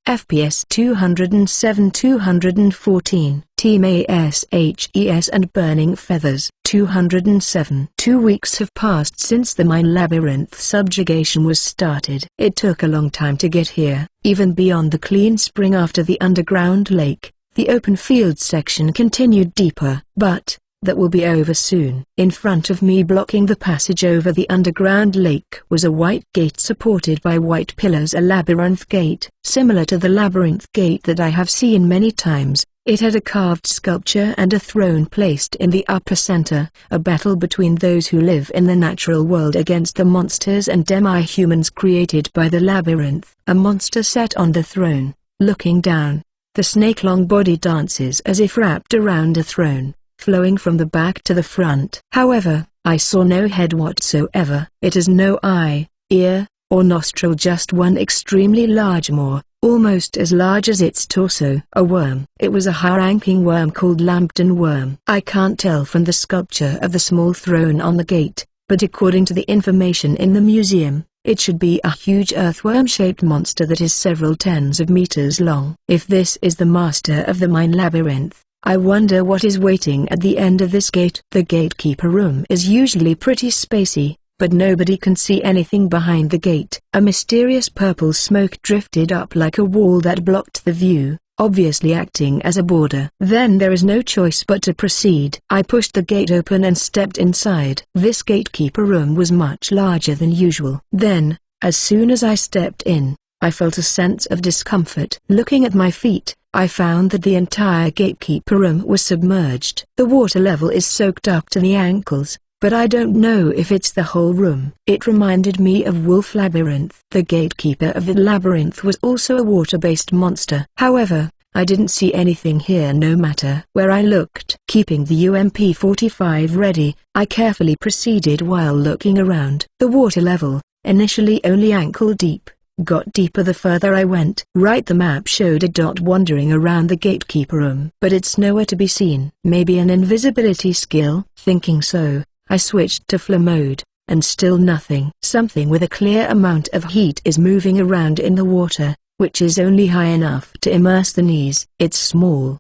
FPS 207-214, Team ASHES and Burning Feathers 207. 2 weeks have passed since the mine labyrinth subjugation was started. It took a long time to get here, even beyond the clean spring after the underground lake. The open field section continued deeper, but that will be over soon. In front of me, blocking the passage over the underground lake, was a white gate supported by white pillars, a labyrinth gate. Similar to the labyrinth gate that I have seen many times, it had a carved sculpture and a throne placed in the upper center, a battle between those who live in the natural world against the monsters and demi-humans created by the labyrinth. A monster sat on the throne, looking down. The snake-long body dances as if wrapped around a throne, flowing from the back to the front. However, I saw no head whatsoever. It has no eye, ear, or nostril, just one extremely large maw, almost as large as its torso. A worm. It was a high-ranking worm called Lambton worm. I can't tell from the sculpture of the small throne on the gate, but according to the information in the museum, it should be a huge earthworm-shaped monster that is several tens of meters long. If this is the master of the mine labyrinth, I wonder what is waiting at the end of this gate. The gatekeeper room is usually pretty spacey, but nobody can see anything behind the gate. A mysterious purple smoke drifted up like a wall that blocked the view, obviously acting as a border. Then there is no choice but to proceed. I pushed the gate open and stepped inside. This gatekeeper room was much larger than usual. Then, as soon as I stepped in, I felt a sense of discomfort. Looking at my feet, I found that the entire gatekeeper room was submerged. The water level is soaked up to the ankles, but I don't know if it's the whole room. It reminded me of Wolf Labyrinth. The gatekeeper of the labyrinth was also a water-based monster. However, I didn't see anything here no matter where I looked. Keeping the UMP-45 ready, I carefully proceeded while looking around. The water level, initially only ankle deep, got deeper the further I went. Right, the map showed a dot wandering around the gatekeeper room, but it's nowhere to be seen. Maybe an invisibility skill? Thinking so, I switched to flow mode, and still nothing. Something with a clear amount of heat is moving around in the water, which is only high enough to immerse the knees. It's small,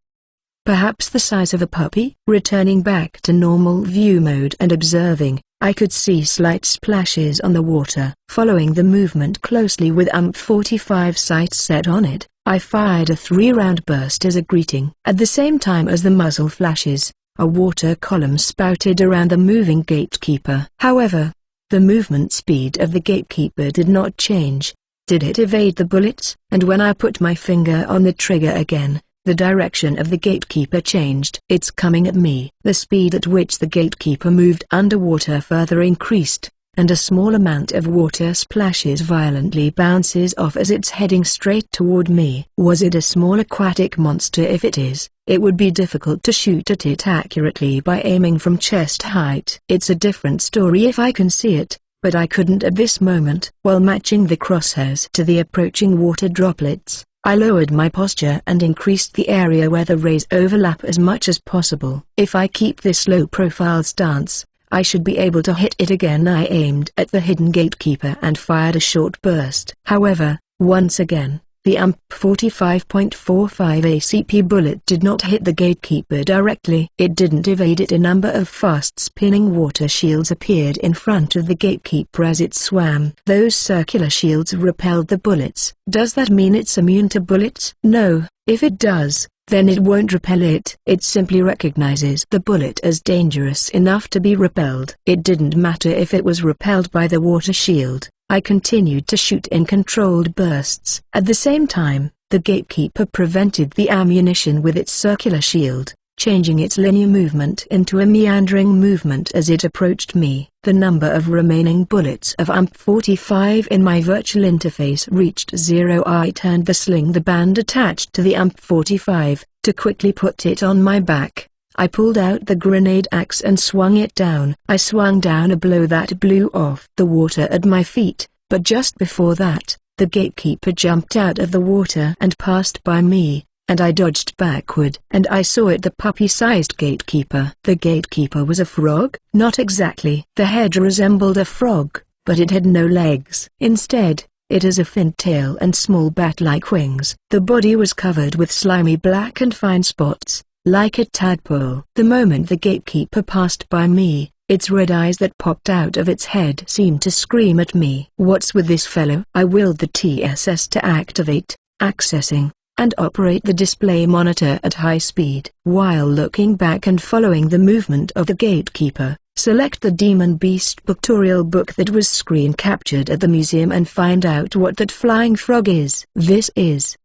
perhaps the size of a puppy. Returning back to normal view mode and observing, I could see slight splashes on the water. Following the movement closely with UMP-45 sights set on it, I fired a 3-round burst as a greeting. At the same time as the muzzle flashes, a water column spouted around the moving gatekeeper. However, the movement speed of the gatekeeper did not change. Did it evade the bullets? And when I put my finger on the trigger again, the direction of the gatekeeper changed. It's coming at me. The speed at which the gatekeeper moved underwater further increased, and a small amount of water splashes violently bounces off as it's heading straight toward me. Was it a small aquatic monster? If it is, it would be difficult to shoot at it accurately by aiming from chest height. It's a different story if I can see it, but I couldn't at this moment. While matching the crosshairs to the approaching water droplets, I lowered my posture and increased the area where the rays overlap as much as possible. If I keep this low-profile stance, I should be able to hit it again. I aimed at the hidden gatekeeper and fired a short burst. However, once again, the UMP-45.45 ACP bullet did not hit the gatekeeper directly. It didn't evade it. A number of fast-spinning water shields appeared in front of the gatekeeper as it swam. Those circular shields repelled the bullets. Does that mean it's immune to bullets? No, if it does, then it won't repel it. It simply recognizes the bullet as dangerous enough to be repelled. It didn't matter if it was repelled by the water shield. I continued to shoot in controlled bursts. At the same time, the gatekeeper prevented the ammunition with its circular shield, changing its linear movement into a meandering movement as it approached me. The number of remaining bullets of UMP-45 in my virtual interface reached 0. I turned the band attached to the UMP-45, to quickly put it on my back. I pulled out the grenade axe and swung it down. I swung down a blow that blew off the water at my feet, but just before that, the gatekeeper jumped out of the water and passed by me, and I dodged backward. And I saw it, the puppy-sized gatekeeper. The gatekeeper was a frog? Not exactly. The head resembled a frog, but it had no legs. Instead, It has a fin tail and small bat-like wings. The body was covered with slimy black and fine spots, like a tadpole. The moment the gatekeeper passed by me, its red eyes that popped out of its head seemed to scream at me. What's with this fellow? I willed the TSS to activate, accessing, and operate the display monitor at high speed. While looking back and following the movement of the gatekeeper, select the Demon Beast pictorial book that was screen captured at the museum and find out what that flying frog is. This is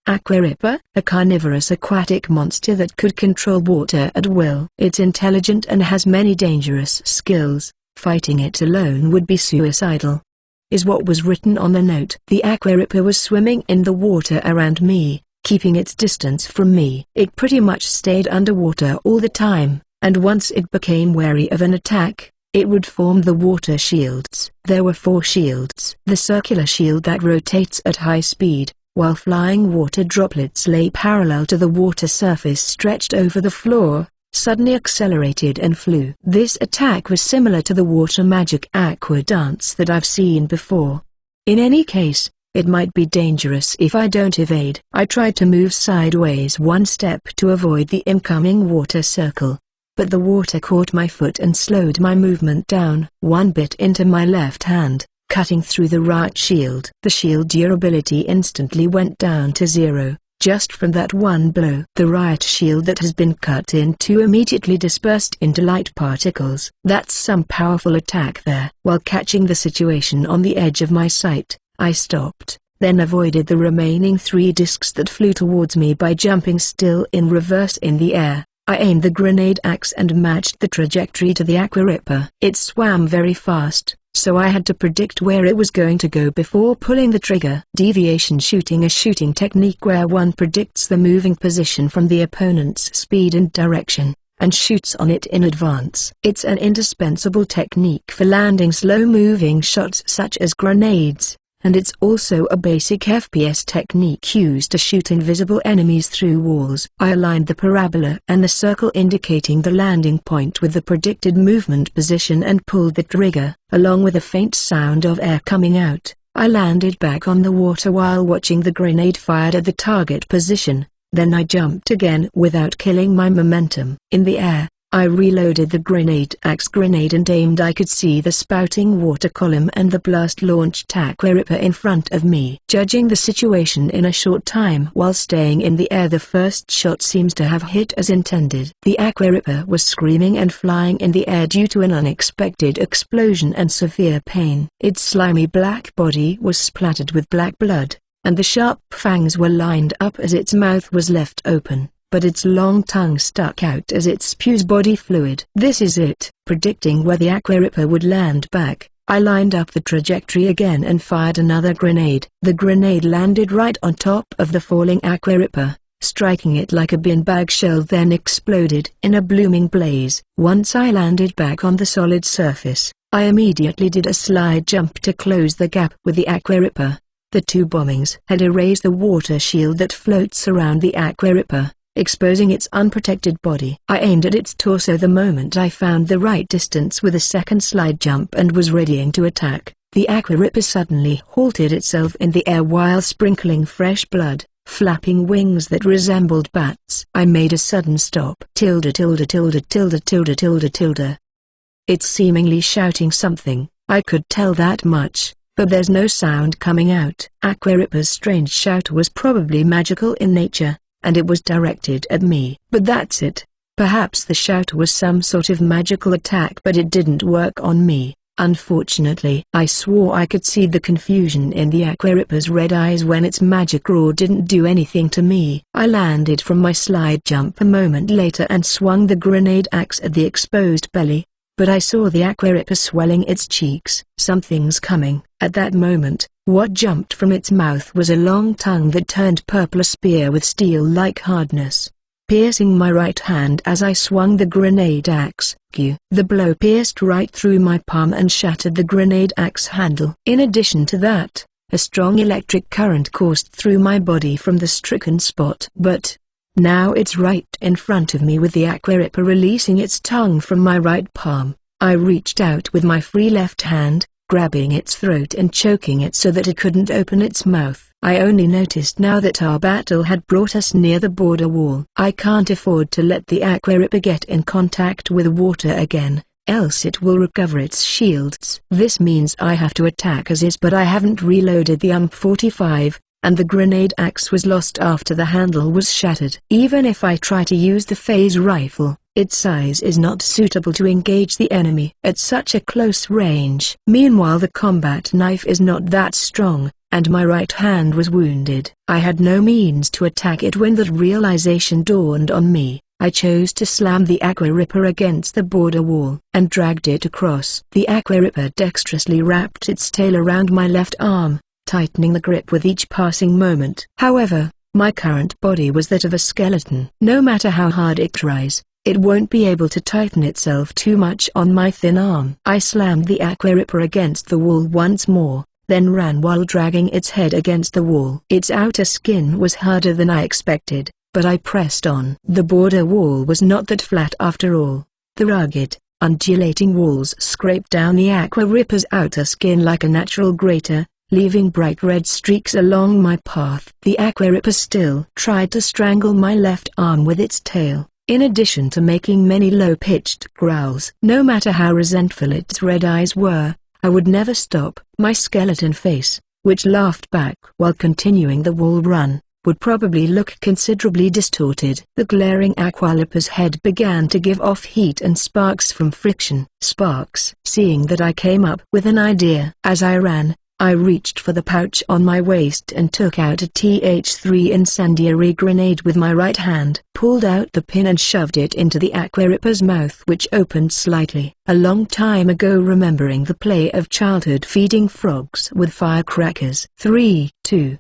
Aquarippa, a carnivorous aquatic monster that could control water at will. It's intelligent and has many dangerous skills. Fighting it alone would be suicidal, is what was written on the note. The Aquarippa was swimming in the water around me, keeping its distance from me. It pretty much stayed underwater all the time, and once it became wary of an attack, it would form the water shields. There were 4 shields. The circular shield that rotates at high speed, while flying water droplets lay parallel to the water surface stretched over the floor, suddenly accelerated and flew. This attack was similar to the water magic aqua dance that I've seen before. In any case, it might be dangerous if I don't evade. I tried to move sideways 1 step to avoid the incoming water circle, but the water caught my foot and slowed my movement down 1 bit into my left hand, cutting through the right shield. The shield durability instantly went down to 0, just from that 1 blow. The right shield that has been cut in 2 immediately dispersed into light particles. That's some powerful attack there. While catching the situation on the edge of my sight, I stopped, then avoided the remaining 3 discs that flew towards me by jumping still in reverse in the air. I aimed the grenade axe and matched the trajectory to the Aquarippa. It swam very fast, so I had to predict where it was going to go before pulling the trigger. Deviation shooting, a shooting technique where one predicts the moving position from the opponent's speed and direction, and shoots on it in advance. It's an indispensable technique for landing slow-moving shots such as grenades, and it's also a basic FPS technique used to shoot invisible enemies through walls. I aligned the parabola and the circle indicating the landing point with the predicted movement position and pulled the trigger. Along with a faint sound of air coming out, I landed back on the water while watching the grenade fired at the target position. Then I jumped again without killing my momentum. In the air, I reloaded the grenade axe grenade and aimed. I could see the spouting water column and the blast-launched Aquarippa in front of me. Judging the situation in a short time while staying in the air, the first shot seems to have hit as intended. The Aquarippa was screaming and flying in the air due to an unexpected explosion and severe pain. Its slimy black body was splattered with black blood, and the sharp fangs were lined up as its mouth was left open, but its long tongue stuck out as it spews body fluid. This is it. Predicting where the Aquarippa would land back, I lined up the trajectory again and fired another grenade. The grenade landed right on top of the falling Aquarippa, striking it like a beanbag shell, then exploded in a blooming blaze. Once I landed back on the solid surface, I immediately did a slide jump to close the gap with the Aquarippa. The 2 bombings had erased the water shield that floats around the Aquarippa, exposing its unprotected body. I aimed at its torso the moment I found the right distance with a second slide jump and was readying to attack. The Aquarippa suddenly halted itself in the air while sprinkling fresh blood, flapping wings that resembled bats. I made a sudden stop. Tilde. It's seemingly shouting something, I could tell that much, but there's no sound coming out. Aquarippa's strange shout was probably magical in nature, and it was directed at me. But that's it. Perhaps the shout was some sort of magical attack, but it didn't work on me, unfortunately. I swore I could see the confusion in the Aquarippa's red eyes when its magic roar didn't do anything to me. I landed from my slide jump a moment later and swung the grenade axe at the exposed belly, but I saw the Aquarippa swelling its cheeks. Something's coming. At that moment, what jumped from its mouth was a long tongue that turned purple, a spear with steel-like hardness, piercing my right hand as I swung the grenade axe. The blow pierced right through my palm and shattered the grenade axe handle. In addition to that, a strong electric current coursed through my body from the stricken spot. But now it's right in front of me with the Aquarippa releasing its tongue from my right palm. I reached out with my free left hand, grabbing its throat and choking it so that it couldn't open its mouth. I only noticed now that our battle had brought us near the border wall. I can't afford to let the Aqua Ripper get in contact with water again, else it will recover its shields. This means I have to attack as is, but I haven't reloaded the UMP-45, and the grenade axe was lost after the handle was shattered. Even if I try to use the phase rifle, its size is not suitable to engage the enemy at such a close range. Meanwhile, the combat knife is not that strong, and my right hand was wounded. I had no means to attack it when that realization dawned on me. I chose to slam the Aqua Ripper against the border wall and dragged it across. The Aqua Ripper dexterously wrapped its tail around my left arm, tightening the grip with each passing moment. However, my current body was that of a skeleton. No matter how hard it tries, it won't be able to tighten itself too much on my thin arm. I slammed the Aqua Ripper against the wall once more, then ran while dragging its head against the wall. Its outer skin was harder than I expected, but I pressed on. The border wall was not that flat after all. The rugged, undulating walls scraped down the Aqua Ripper's outer skin like a natural grater, leaving bright red streaks along my path. The Aqua Ripper still tried to strangle my left arm with its tail, in addition to making many low-pitched growls. No matter how resentful its red eyes were, I would never stop. My skeleton face, which laughed back while continuing the wall run, would probably look considerably distorted. The glaring Aqua Ripper's head began to give off heat and sparks from friction. Sparks. Seeing that I came up with an idea. As I ran, I reached for the pouch on my waist and took out a TH3 incendiary grenade with my right hand. Pulled out the pin and shoved it into the Aqua Ripper's mouth, which opened slightly. A long time ago, remembering the play of childhood feeding frogs with firecrackers. 3, 2,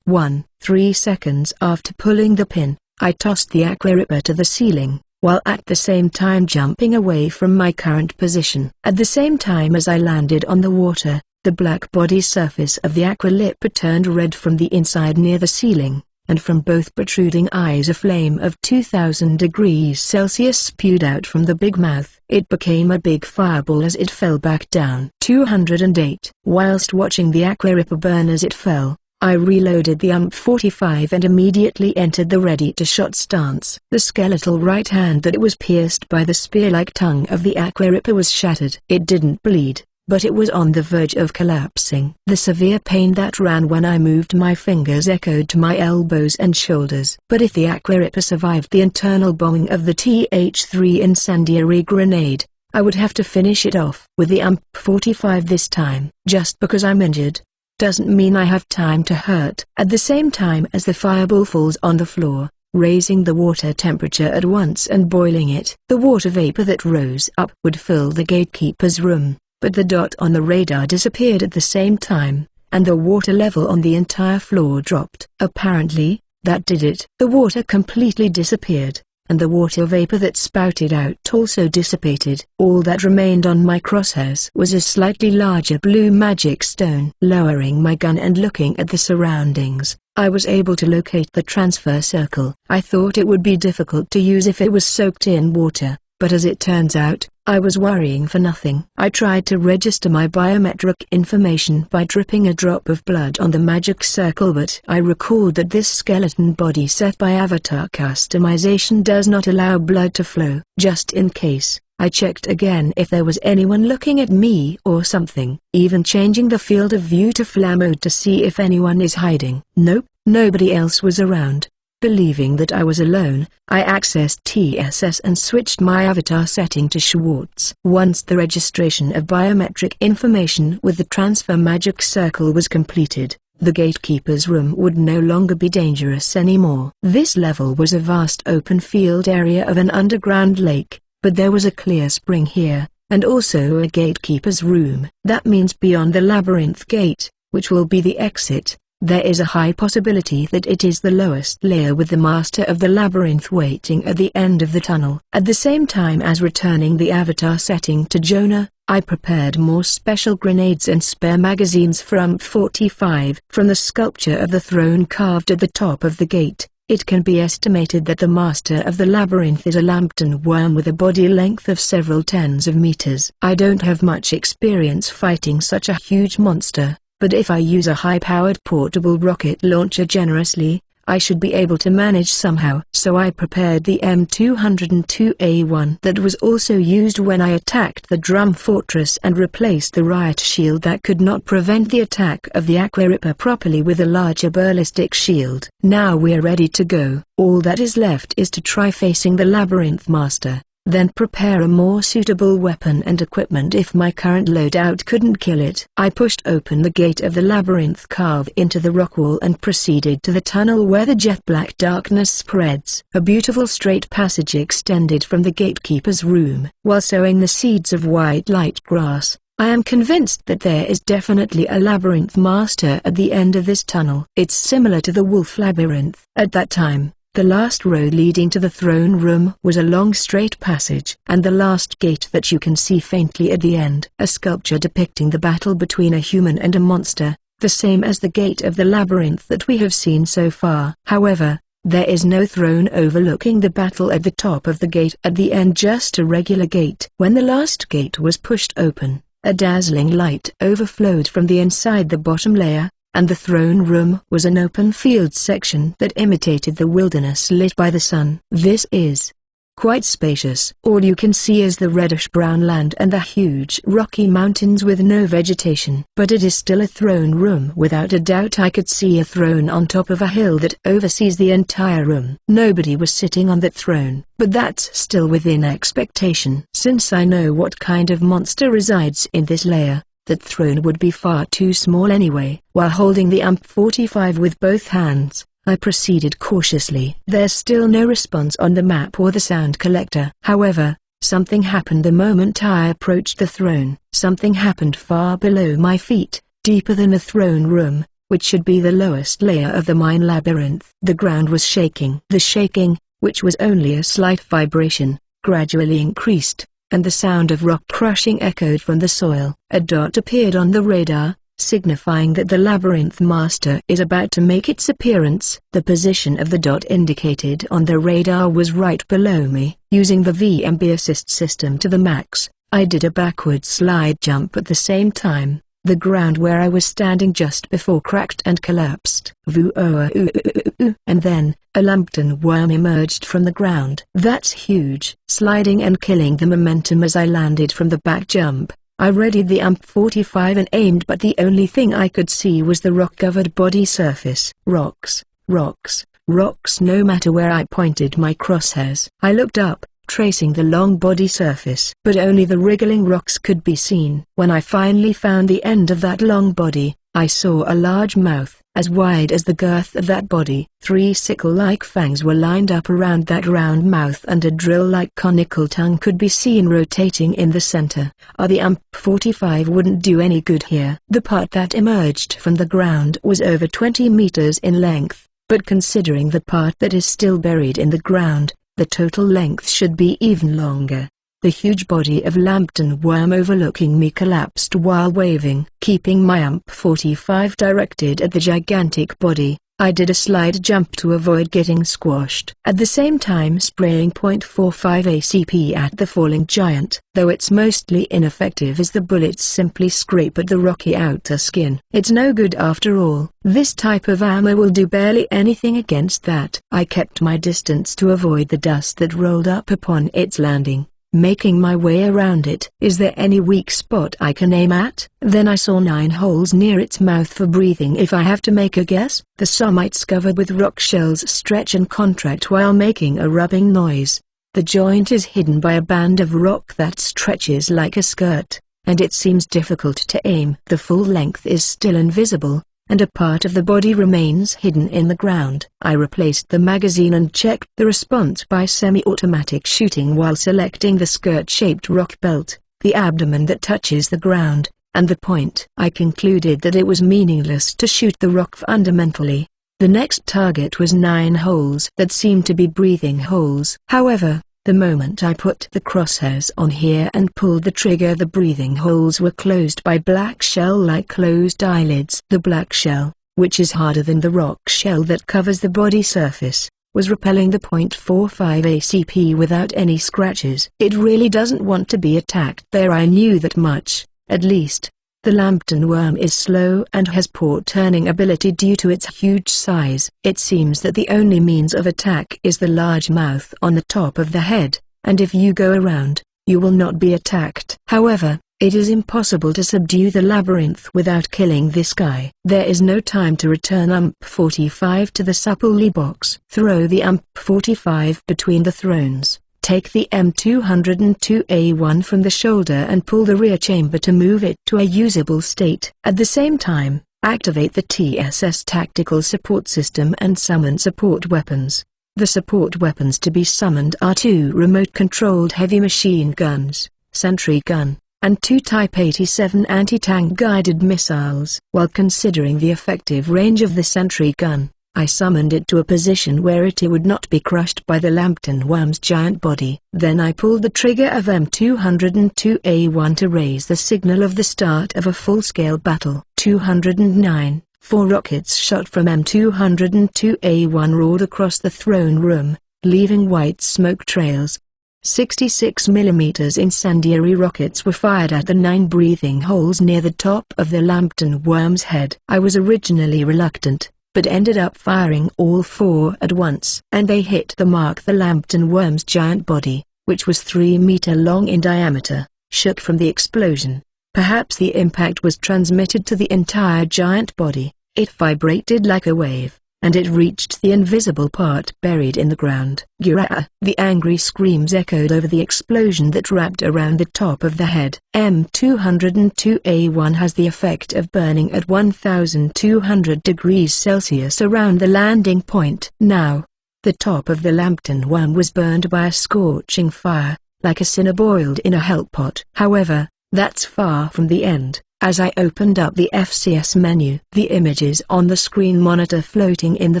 1. 3 seconds after pulling the pin, I tossed the Aqua Ripper to the ceiling, while at the same time jumping away from my current position. At the same time as I landed on the water, the black body surface of the Aqua Ripper turned red from the inside near the ceiling, and from both protruding eyes a flame of 2000 degrees Celsius spewed out from the big mouth. It became a big fireball as it fell back down. 208. Whilst watching the Aqua Ripper burn as it fell, I reloaded the UMP-45 and immediately entered the ready-to-shot stance. The skeletal right hand that was pierced by the spear-like tongue of the Aqua Ripper was shattered. It didn't bleed, but it was on the verge of collapsing. The severe pain that ran when I moved my fingers echoed to my elbows and shoulders. But if the Aqua Ripper survived the internal bombing of the TH3 incendiary grenade, I would have to finish it off with the UMP-45 this time. Just because I'm injured doesn't mean I have time to hurt. At the same time as the fireball falls on the floor, raising the water temperature at once and boiling it, the water vapor that rose up would fill the gatekeeper's room, but the dot on the radar disappeared at the same time, and the water level on the entire floor dropped. Apparently, that did it. The water completely disappeared, and the water vapor that spouted out also dissipated. All that remained on my crosshairs was a slightly larger blue magic stone. Lowering my gun and looking at the surroundings, I was able to locate the transfer circle. I thought it would be difficult to use if it was soaked in water, but as it turns out, I was worrying for nothing. I tried to register my biometric information by dripping a drop of blood on the magic circle, but I recalled that this skeleton body set by avatar customization does not allow blood to flow. Just in case, I checked again if there was anyone looking at me or something, even changing the field of view to flare mode to see if anyone is hiding. Nope, nobody else was around. Believing that I was alone, I accessed TSS and switched my avatar setting to Schwartz. Once the registration of biometric information with the transfer magic circle was completed, the gatekeeper's room would no longer be dangerous anymore. This level was a vast open field area of an underground lake, but there was a clear spring here, and also a gatekeeper's room. That means beyond the labyrinth gate, which will be the exit, there is a high possibility that it is the lowest layer, with the master of the labyrinth waiting at the end of the tunnel. At the same time as returning the avatar setting to Jonah, I prepared more special grenades and spare magazines for UMP-45. From the sculpture of the throne carved at the top of the gate, It can be estimated that the master of the labyrinth is a Lambton worm with a body length of several tens of meters. I don't have much experience fighting such a huge monster, but if I use a high-powered portable rocket launcher generously, I should be able to manage somehow. So I prepared the M202A1 that was also used when I attacked the drum fortress and replaced the riot shield that could not prevent the attack of the Aqua Ripper properly with a larger ballistic shield. Now we're ready to go. All that is left is to try facing the labyrinth master, then prepare a more suitable weapon and equipment if my current loadout couldn't kill it. I pushed open the gate of the labyrinth carved into the rock wall and proceeded to the tunnel where the jet black darkness spreads. A beautiful straight passage extended from the gatekeeper's room. While sowing the seeds of white light grass, I am convinced that there is definitely a labyrinth master at the end of this tunnel. It's similar to the wolf labyrinth. At that time, the last road leading to the throne room was a long straight passage, and the last gate that you can see faintly at the end, a sculpture depicting the battle between a human and a monster, the same as the gate of the labyrinth that we have seen so far. However, there is no throne overlooking the battle at the top of the gate at the end, just a regular gate. When the last gate was pushed open, a dazzling light overflowed from the inside the bottom layer, and the throne room was an open field section that imitated the wilderness lit by the sun. This is quite spacious. All you can see is the reddish-brown land and the huge rocky mountains with no vegetation. But it is still a throne room. Without a doubt I could see a throne on top of a hill that oversees the entire room. Nobody was sitting on that throne, but that's still within expectation. Since I know what kind of monster resides in this layer, that throne would be far too small anyway. While holding the AMP-45 with both hands, I proceeded cautiously. There's still no response on the map or the sound collector. However, something happened the moment I approached the throne. Something happened far below my feet, deeper than the throne room, which should be the lowest layer of the mine labyrinth. The ground was shaking. The shaking, which was only a slight vibration, gradually increased, and the sound of rock crushing echoed from the soil. A dot appeared on the radar, signifying that the labyrinth master is about to make its appearance. The position of the dot indicated on the radar was right below me. Using the VMB assist system to the max, I did a backward slide jump at the same time. The ground where I was standing just before cracked and collapsed. And then, a Lambton worm emerged from the ground. That's huge. Sliding and killing the momentum as I landed from the back jump, I readied the AMP-45 and aimed, but the only thing I could see was the rock-covered body surface. Rocks, rocks, rocks no matter where I pointed my crosshairs. I looked up, tracing the long body surface, but only the wriggling rocks could be seen. When I finally found the end of that long body, I saw a large mouth, as wide as the girth of that body. 3 sickle-like fangs were lined up around that round mouth, and a drill-like conical tongue could be seen rotating in the center. The AMP-45 wouldn't do any good here. The part that emerged from the ground was over 20 meters in length, but considering the part that is still buried in the ground, the total length should be even longer. The huge body of Lambton worm overlooking me collapsed while waving. Keeping my AMP-45 directed at the gigantic body, I did a slide jump to avoid getting squashed, at the same time spraying .45 ACP at the falling giant. Though it's mostly ineffective as the bullets simply scrape at the rocky outer skin. It's no good after all. This type of ammo will do barely anything against that. I kept my distance to avoid the dust that rolled up upon its landing, making my way around it. Is there any weak spot I can aim at? Then I saw 9 holes near its mouth for breathing. If I have to make a guess, the somites covered with rock shells stretch and contract while making a rubbing noise. The joint is hidden by a band of rock that stretches like a skirt, and it seems difficult to aim. The full length is still invisible, and a part of the body remains hidden in the ground. I replaced the magazine and checked the response by semi-automatic shooting while selecting the skirt-shaped rock belt, the abdomen that touches the ground, and the point. I concluded that it was meaningless to shoot the rock fundamentally. The next target was 9 holes that seemed to be breathing holes. However, the moment I put the crosshairs on here and pulled the trigger, the breathing holes were closed by black shell-like closed eyelids. The black shell, which is harder than the rock shell that covers the body surface, was repelling the .45 ACP without any scratches. It really doesn't want to be attacked there. I knew that much, at least. The Lambton worm is slow and has poor turning ability due to its huge size. It seems that the only means of attack is the large mouth on the top of the head, and if you go around, you will not be attacked. However, it is impossible to subdue the labyrinth without killing this guy. There is no time to return UMP-45 to the supply box. Throw the UMP-45 between the thrones. Take the M202A1 from the shoulder and pull the rear chamber to move it to a usable state. At the same time, activate the TSS tactical support system and summon support weapons. The support weapons to be summoned are 2 remote-controlled heavy machine guns, sentry gun, and 2 Type 87 anti-tank guided missiles. While considering the effective range of the sentry gun, I summoned it to a position where it would not be crushed by the Lambton worm's giant body. Then I pulled the trigger of M202A1 to raise the signal of the start of a full-scale battle. 209. 4 rockets shot from M202A1 roared across the throne room, leaving white smoke trails. 66mm incendiary rockets were fired at the 9 breathing holes near the top of the Lambton worm's head. I was originally reluctant, but ended up firing all 4 at once. And they hit the mark. The Lambton worm's giant body, which was 3 meters long in diameter, shook from the explosion. Perhaps the impact was transmitted to the entire giant body. It vibrated like a wave, and it reached the invisible part buried in the ground. Gurah! The angry screams echoed over the explosion that wrapped around the top of the head. M202A1 has the effect of burning at 1200 degrees Celsius around the landing point. Now, the top of the Lambton worm was burned by a scorching fire, like a sinner boiled in a hell pot. However, that's far from the end. As I opened up the FCS menu, the images on the screen monitor floating in the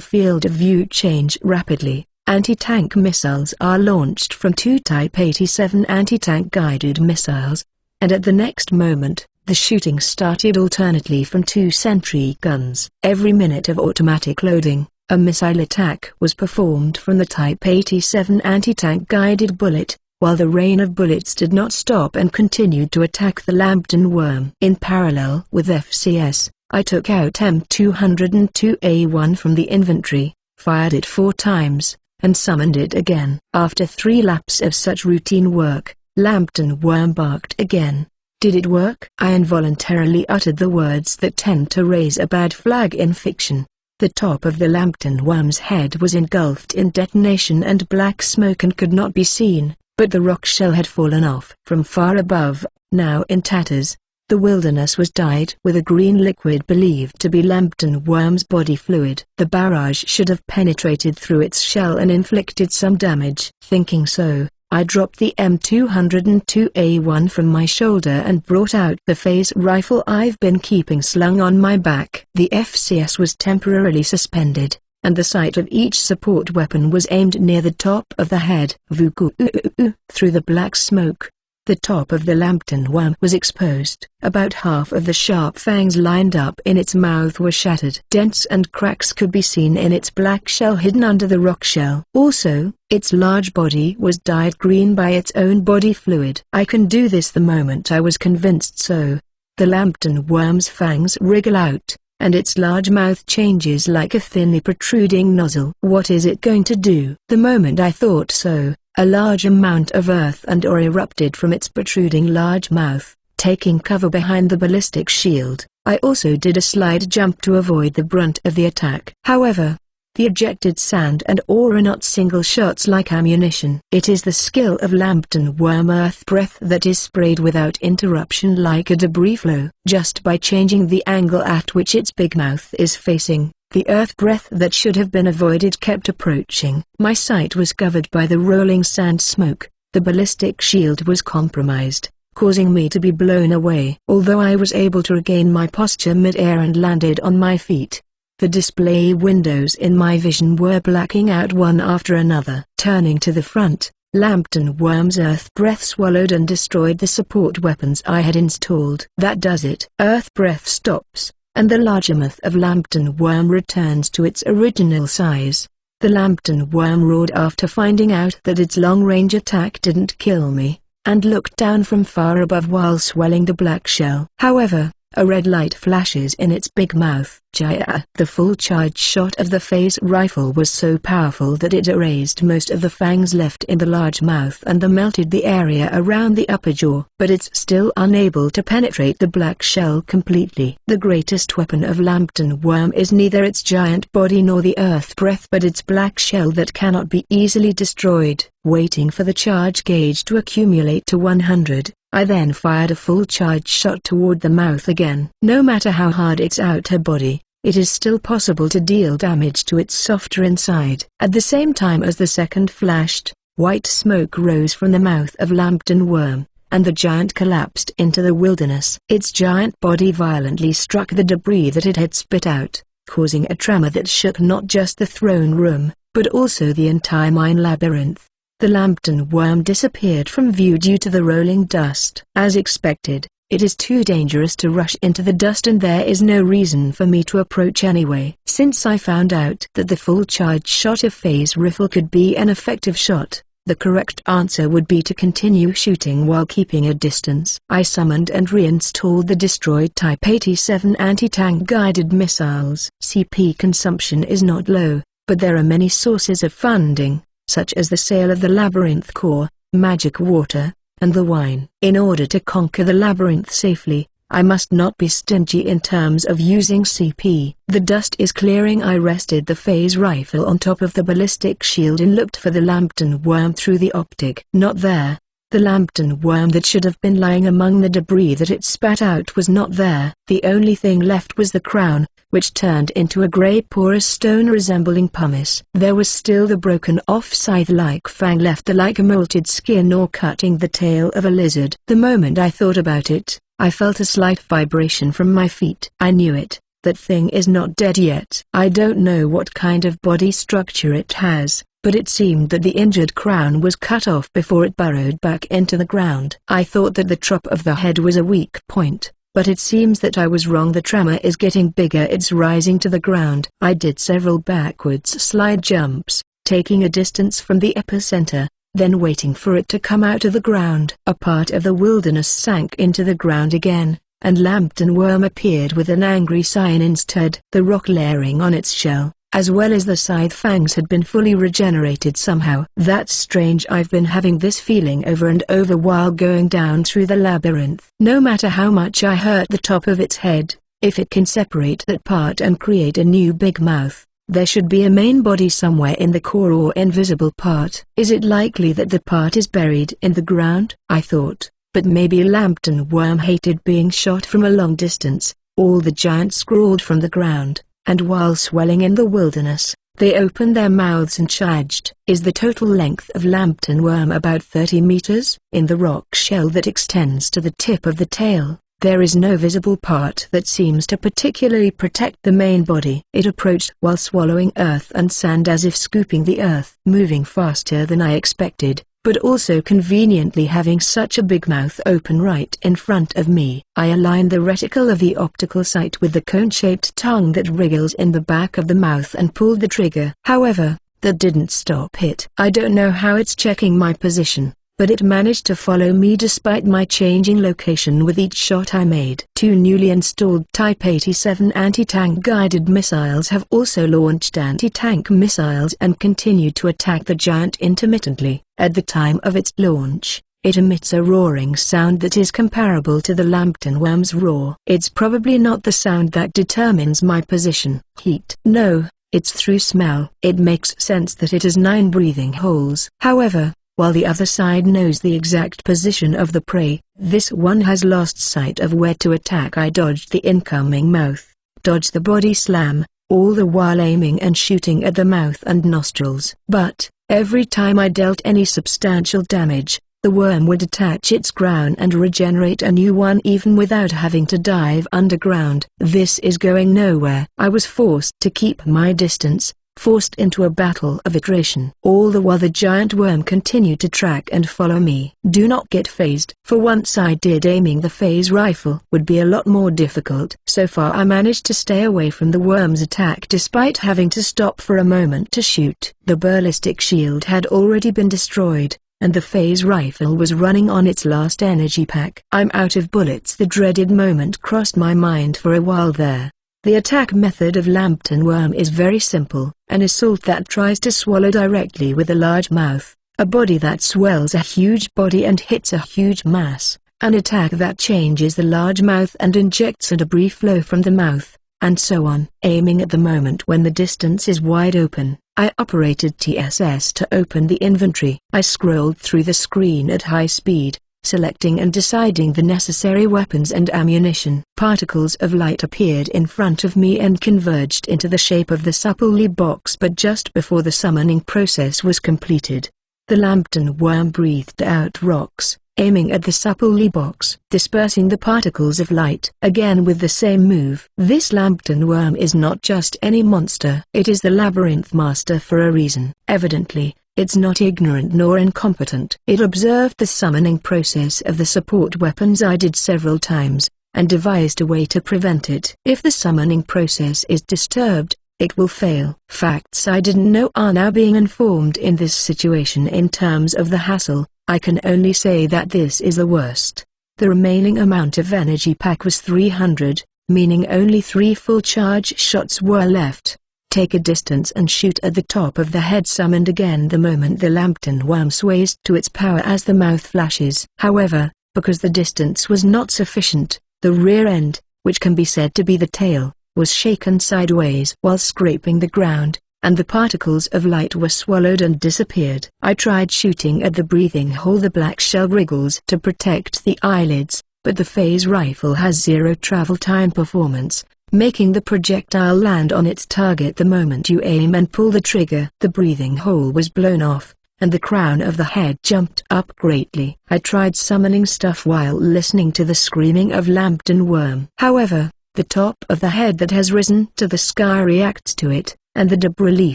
field of view change rapidly. Anti-tank missiles are launched from 2 Type 87 anti-tank guided missiles, and at the next moment, the shooting started alternately from 2 sentry guns. Every minute of automatic loading, a missile attack was performed from the Type 87 anti-tank guided bullet, while the rain of bullets did not stop and continued to attack the Lambton worm. In parallel with FCS, I took out M202A1 from the inventory, fired it 4 times, and summoned it again. After 3 laps of such routine work, Lambton worm barked again. Did it work? I involuntarily uttered the words that tend to raise a bad flag in fiction. The top of the Lambton worm's head was engulfed in detonation and black smoke and could not be seen. But the rock shell had fallen off. From far above, now in tatters, the wilderness was dyed with a green liquid believed to be Lambton worm's body fluid. The barrage should have penetrated through its shell and inflicted some damage. Thinking so, I dropped the M202A1 from my shoulder and brought out the phase rifle I've been keeping slung on my back. The FCS was temporarily suspended, and the sight of each support weapon was aimed near the top of the head. Through the black smoke, the top of the Lambton worm was exposed. About half of the sharp fangs lined up in its mouth were shattered. Dents and cracks could be seen in its black shell hidden under the rock shell. Also, its large body was dyed green by its own body fluid. I can do this the moment I was convinced so. The Lambton worm's fangs wriggle out, and its large mouth changes like a thinly protruding nozzle. What is it going to do? The moment I thought so, a large amount of earth and ore erupted from its protruding large mouth, taking cover behind the ballistic shield. I also did a slide jump to avoid the brunt of the attack. However, the ejected sand and ore are not single shots like ammunition. It is the skill of Lambton worm earth breath that is sprayed without interruption like a debris flow. Just by changing the angle at which its big mouth is facing, the earth breath that should have been avoided kept approaching. My sight was covered by the rolling sand smoke. The ballistic shield was compromised, causing me to be blown away. Although I was able to regain my posture mid-air and landed on my feet, the display windows in my vision were blacking out one after another. Turning to the front, Lambton worm's earth breath swallowed and destroyed the support weapons I had installed. That does it. Earth breath stops, and the larger mouth of Lambton worm returns to its original size. The Lambton worm roared after finding out that its long-range attack didn't kill me, and looked down from far above while swelling the black shell. However, a red light flashes in its big mouth. Jaya! The full charge shot of the phase rifle was so powerful that it erased most of the fangs left in the large mouth and melted the area around the upper jaw. But it's still unable to penetrate the black shell completely. The greatest weapon of Lambton worm is neither its giant body nor the earth breath but its black shell that cannot be easily destroyed. Waiting for the charge gauge to accumulate to 100. I then fired a full charge shot toward the mouth again. No matter how hard its outer body, it is still possible to deal damage to its softer inside. At the same time as the second flashed, white smoke rose from the mouth of Lambton worm, and the giant collapsed into the wilderness. Its giant body violently struck the debris that it had spit out, causing a tremor that shook not just the throne room, but also the entire mine labyrinth. The Lambton worm disappeared from view due to the rolling dust. As expected, it is too dangerous to rush into the dust and there is no reason for me to approach anyway. Since I found out that the full charge shot of phase rifle could be an effective shot, the correct answer would be to continue shooting while keeping a distance. I summoned and reinstalled the destroyed Type 87 anti-tank guided missiles. CP consumption is not low, but there are many sources of funding, such as the sale of the labyrinth core, magic water, and the wine. In order to conquer the labyrinth safely, I must not be stingy in terms of using CP. The dust is clearing. I rested the phase rifle on top of the ballistic shield and looked for the Lambton worm through the optic. Not there. The Lambton worm that should have been lying among the debris that it spat out was not there. The only thing left was the crown, which turned into a grey porous stone resembling pumice. There was still the broken off scythe-like fang left, like a molted skin or cutting the tail of a lizard. The moment I thought about it, I felt a slight vibration from my feet. I knew it. That thing is not dead yet. I don't know what kind of body structure it has, but it seemed that the injured crown was cut off before it burrowed back into the ground. I thought that the top of the head was a weak point, but it seems that I was wrong. The tremor is getting bigger. It's rising to the ground. I did several backwards slide jumps, taking a distance from the epicenter, then waiting for it to come out of the ground. A part of the wilderness sank into the ground again, and Lambton worm appeared with an angry sign instead. The rock layering on its shell, as well as the scythe fangs, had been fully regenerated somehow. That's strange. I've been having this feeling over and over while going down through the labyrinth. No matter how much I hurt the top of its head, if it can separate that part and create a new big mouth, there should be a main body somewhere in the core or invisible part. Is it likely that the part is buried in the ground? I thought, but maybe Lambton worm hated being shot from a long distance. All the giants crawled from the ground, and while swelling in the wilderness, they opened their mouths and charged. Is the total length of Lambton worm about 30 meters? In the rock shell that extends to the tip of the tail, there is no visible part that seems to particularly protect the main body. It approached while swallowing earth and sand as if scooping the earth, moving faster than I expected, but also conveniently having such a big mouth open right in front of me. I aligned the reticle of the optical sight with the cone-shaped tongue that wriggles in the back of the mouth and pulled the trigger. However, that didn't stop it. I don't know how it's checking my position, but it managed to follow me despite my changing location with each shot I made. 2 newly installed Type 87 anti-tank guided missiles have also launched anti-tank missiles and continue to attack the giant intermittently. At the time of its launch, it emits a roaring sound that is comparable to the Lambton worm's roar. It's probably not the sound that determines my position. Heat? No, it's through smell. It makes sense that it has 9 breathing holes. However, while the other side knows the exact position of the prey, this one has lost sight of where to attack. I dodged the incoming mouth, dodged the body slam, all the while aiming and shooting at the mouth and nostrils. But every time I dealt any substantial damage, the worm would attach its crown and regenerate a new one even without having to dive underground. This is going nowhere. I was forced to keep my distance, forced into a battle of attrition. All the while the giant worm continued to track and follow me. Do not get phased. For once I did. Aiming the phase rifle would be a lot more difficult. So far I managed to stay away from the worm's attack despite having to stop for a moment to shoot. The ballistic shield had already been destroyed, and the phase rifle was running on its last energy pack. I'm out of bullets. The dreaded moment crossed my mind for a while there. The attack method of Lambton worm is very simple, an assault that tries to swallow directly with a large mouth, a body that swells a huge body and hits a huge mass, an attack that changes the large mouth and injects a debris flow from the mouth, and so on. Aiming at the moment when the distance is wide open, I operated TSS to open the inventory. I scrolled through the screen at high speed, selecting and deciding the necessary weapons and ammunition. Particles of light appeared in front of me and converged into the shape of the supple box, but just before the summoning process was completed, the Lambton worm breathed out rocks, aiming at the supple box, dispersing the particles of light. Again with the same move. This Lambton worm is not just any monster. It is the labyrinth master for a reason. Evidently, it's not ignorant nor incompetent. It observed the summoning process of the support weapons I did several times, and devised a way to prevent it. If the summoning process is disturbed, it will fail. Facts I didn't know are now being informed in this situation. In terms of the hassle, I can only say that this is the worst. The remaining amount of energy pack was 300, meaning only 3 full charge shots were left. Take a distance and shoot at the top of the head, summoned again the moment the Lambton worm sways to its power as the mouth flashes. However, because the distance was not sufficient, the rear end, which can be said to be the tail, was shaken sideways while scraping the ground, and the particles of light were swallowed and disappeared. I tried shooting at the breathing hole. The black shell wriggles to protect the eyelids, but the phase rifle has zero travel time performance, making the projectile land on its target the moment you aim and pull the trigger. The breathing hole was blown off, and the crown of the head jumped up greatly. I tried summoning stuff while listening to the screaming of Lambton worm. However, the top of the head that has risen to the sky reacts to it, and the debris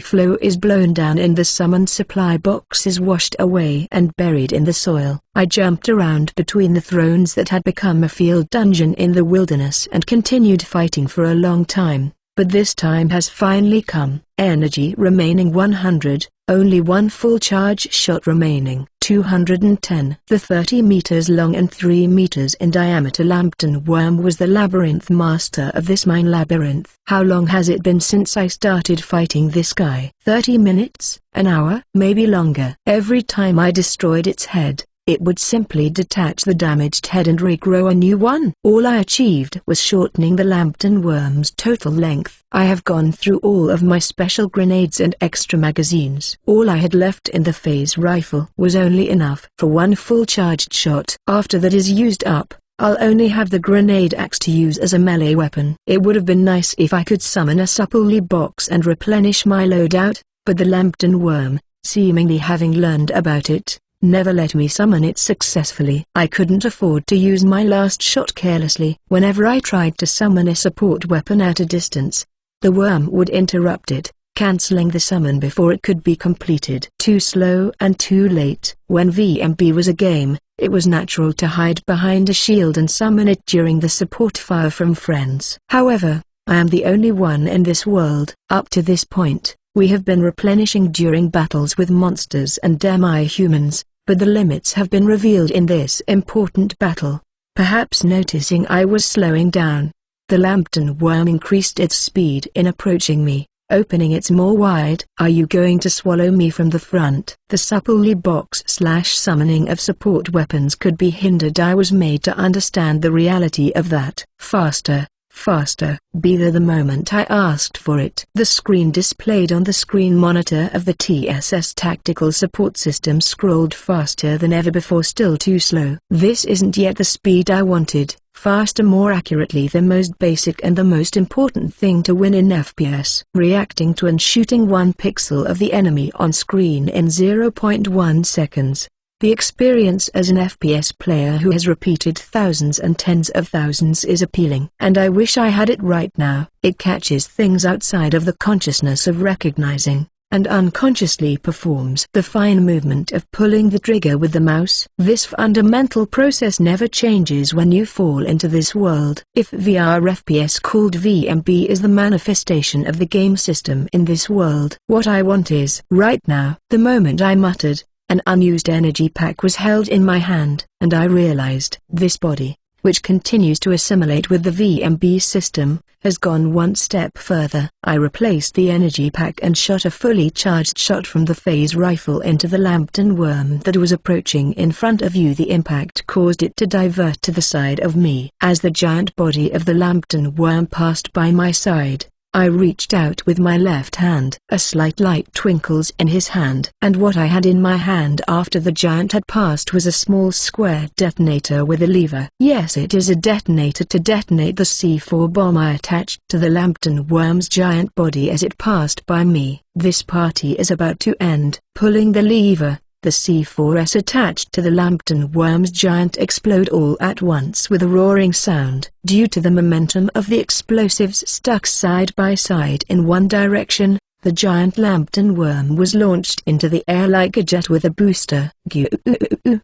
flow is blown down and the summoned supply box is washed away and buried in the soil. I jumped around between the thrones that had become a field dungeon in the wilderness and continued fighting for a long time, but this time has finally come. Energy remaining 100, only 1 full charge shot remaining. 210. The 30 meters long and 3 meters in diameter Lambton worm was the labyrinth master of this mine labyrinth. How long has it been since I started fighting this guy? 30 minutes? An hour? Maybe longer. Every time I destroyed its head, it would simply detach the damaged head and regrow a new one. All I achieved was shortening the Lambton worm's total length. I have gone through all of my special grenades and extra magazines. All I had left in the phase rifle was only enough for 1 full charged shot. After that is used up, I'll only have the grenade axe to use as a melee weapon. It would have been nice if I could summon a supple box and replenish my loadout, but the Lambton worm, seemingly having learned about it, never let me summon it successfully. I couldn't afford to use my last shot carelessly. Whenever I tried to summon a support weapon at a distance, the worm would interrupt it, cancelling the summon before it could be completed. Too slow and too late. When VMB was a game, it was natural to hide behind a shield and summon it during the support fire from friends. However, I am the only one in this world. Up to this point, we have been replenishing during battles with monsters and demi-humans, but the limits have been revealed in this important battle. Perhaps noticing I was slowing down, the Lambton worm increased its speed in approaching me, opening its maw wide. Are you going to swallow me from the front? The supple box/summoning of support weapons could be hindered. I was made to understand the reality of that. Faster. Faster. Be there the moment I asked for it. The screen displayed on the screen monitor of the TSS tactical support system scrolled faster than ever before. Still too slow. This isn't yet the speed I wanted. Faster, more accurately, the most basic and the most important thing to win in FPS. Reacting to and shooting 1 pixel of the enemy on screen in 0.1 seconds. The experience as an FPS player who has repeated thousands and tens of thousands is appealing. And I wish I had it right now. It catches things outside of the consciousness of recognizing, and unconsciously performs the fine movement of pulling the trigger with the mouse. This fundamental process never changes when you fall into this world. If VR FPS called VMB is the manifestation of the game system in this world, what I want is right now. The moment I muttered, an unused energy pack was held in my hand, and I realized this body, which continues to assimilate with the VMB system, has gone one step further. I replaced the energy pack and shot a fully charged shot from the phase rifle into the Lambton worm that was approaching in front of you. The impact caused it to divert to the side of me. As the giant body of the Lambton worm passed by my side, I reached out with my left hand. A slight light twinkles in his hand. And what I had in my hand after the giant had passed was a small square detonator with a lever. Yes, it is a detonator to detonate the C4 bomb I attached to the Lambton worm's giant body as it passed by me. This party is about to end. Pulling the lever, the C4s attached to the Lambton worm's giant explode all at once with a roaring sound. Due to the momentum of the explosives stuck side by side in one direction, the giant Lambton worm was launched into the air like a jet with a booster.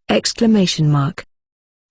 Exclamation mark.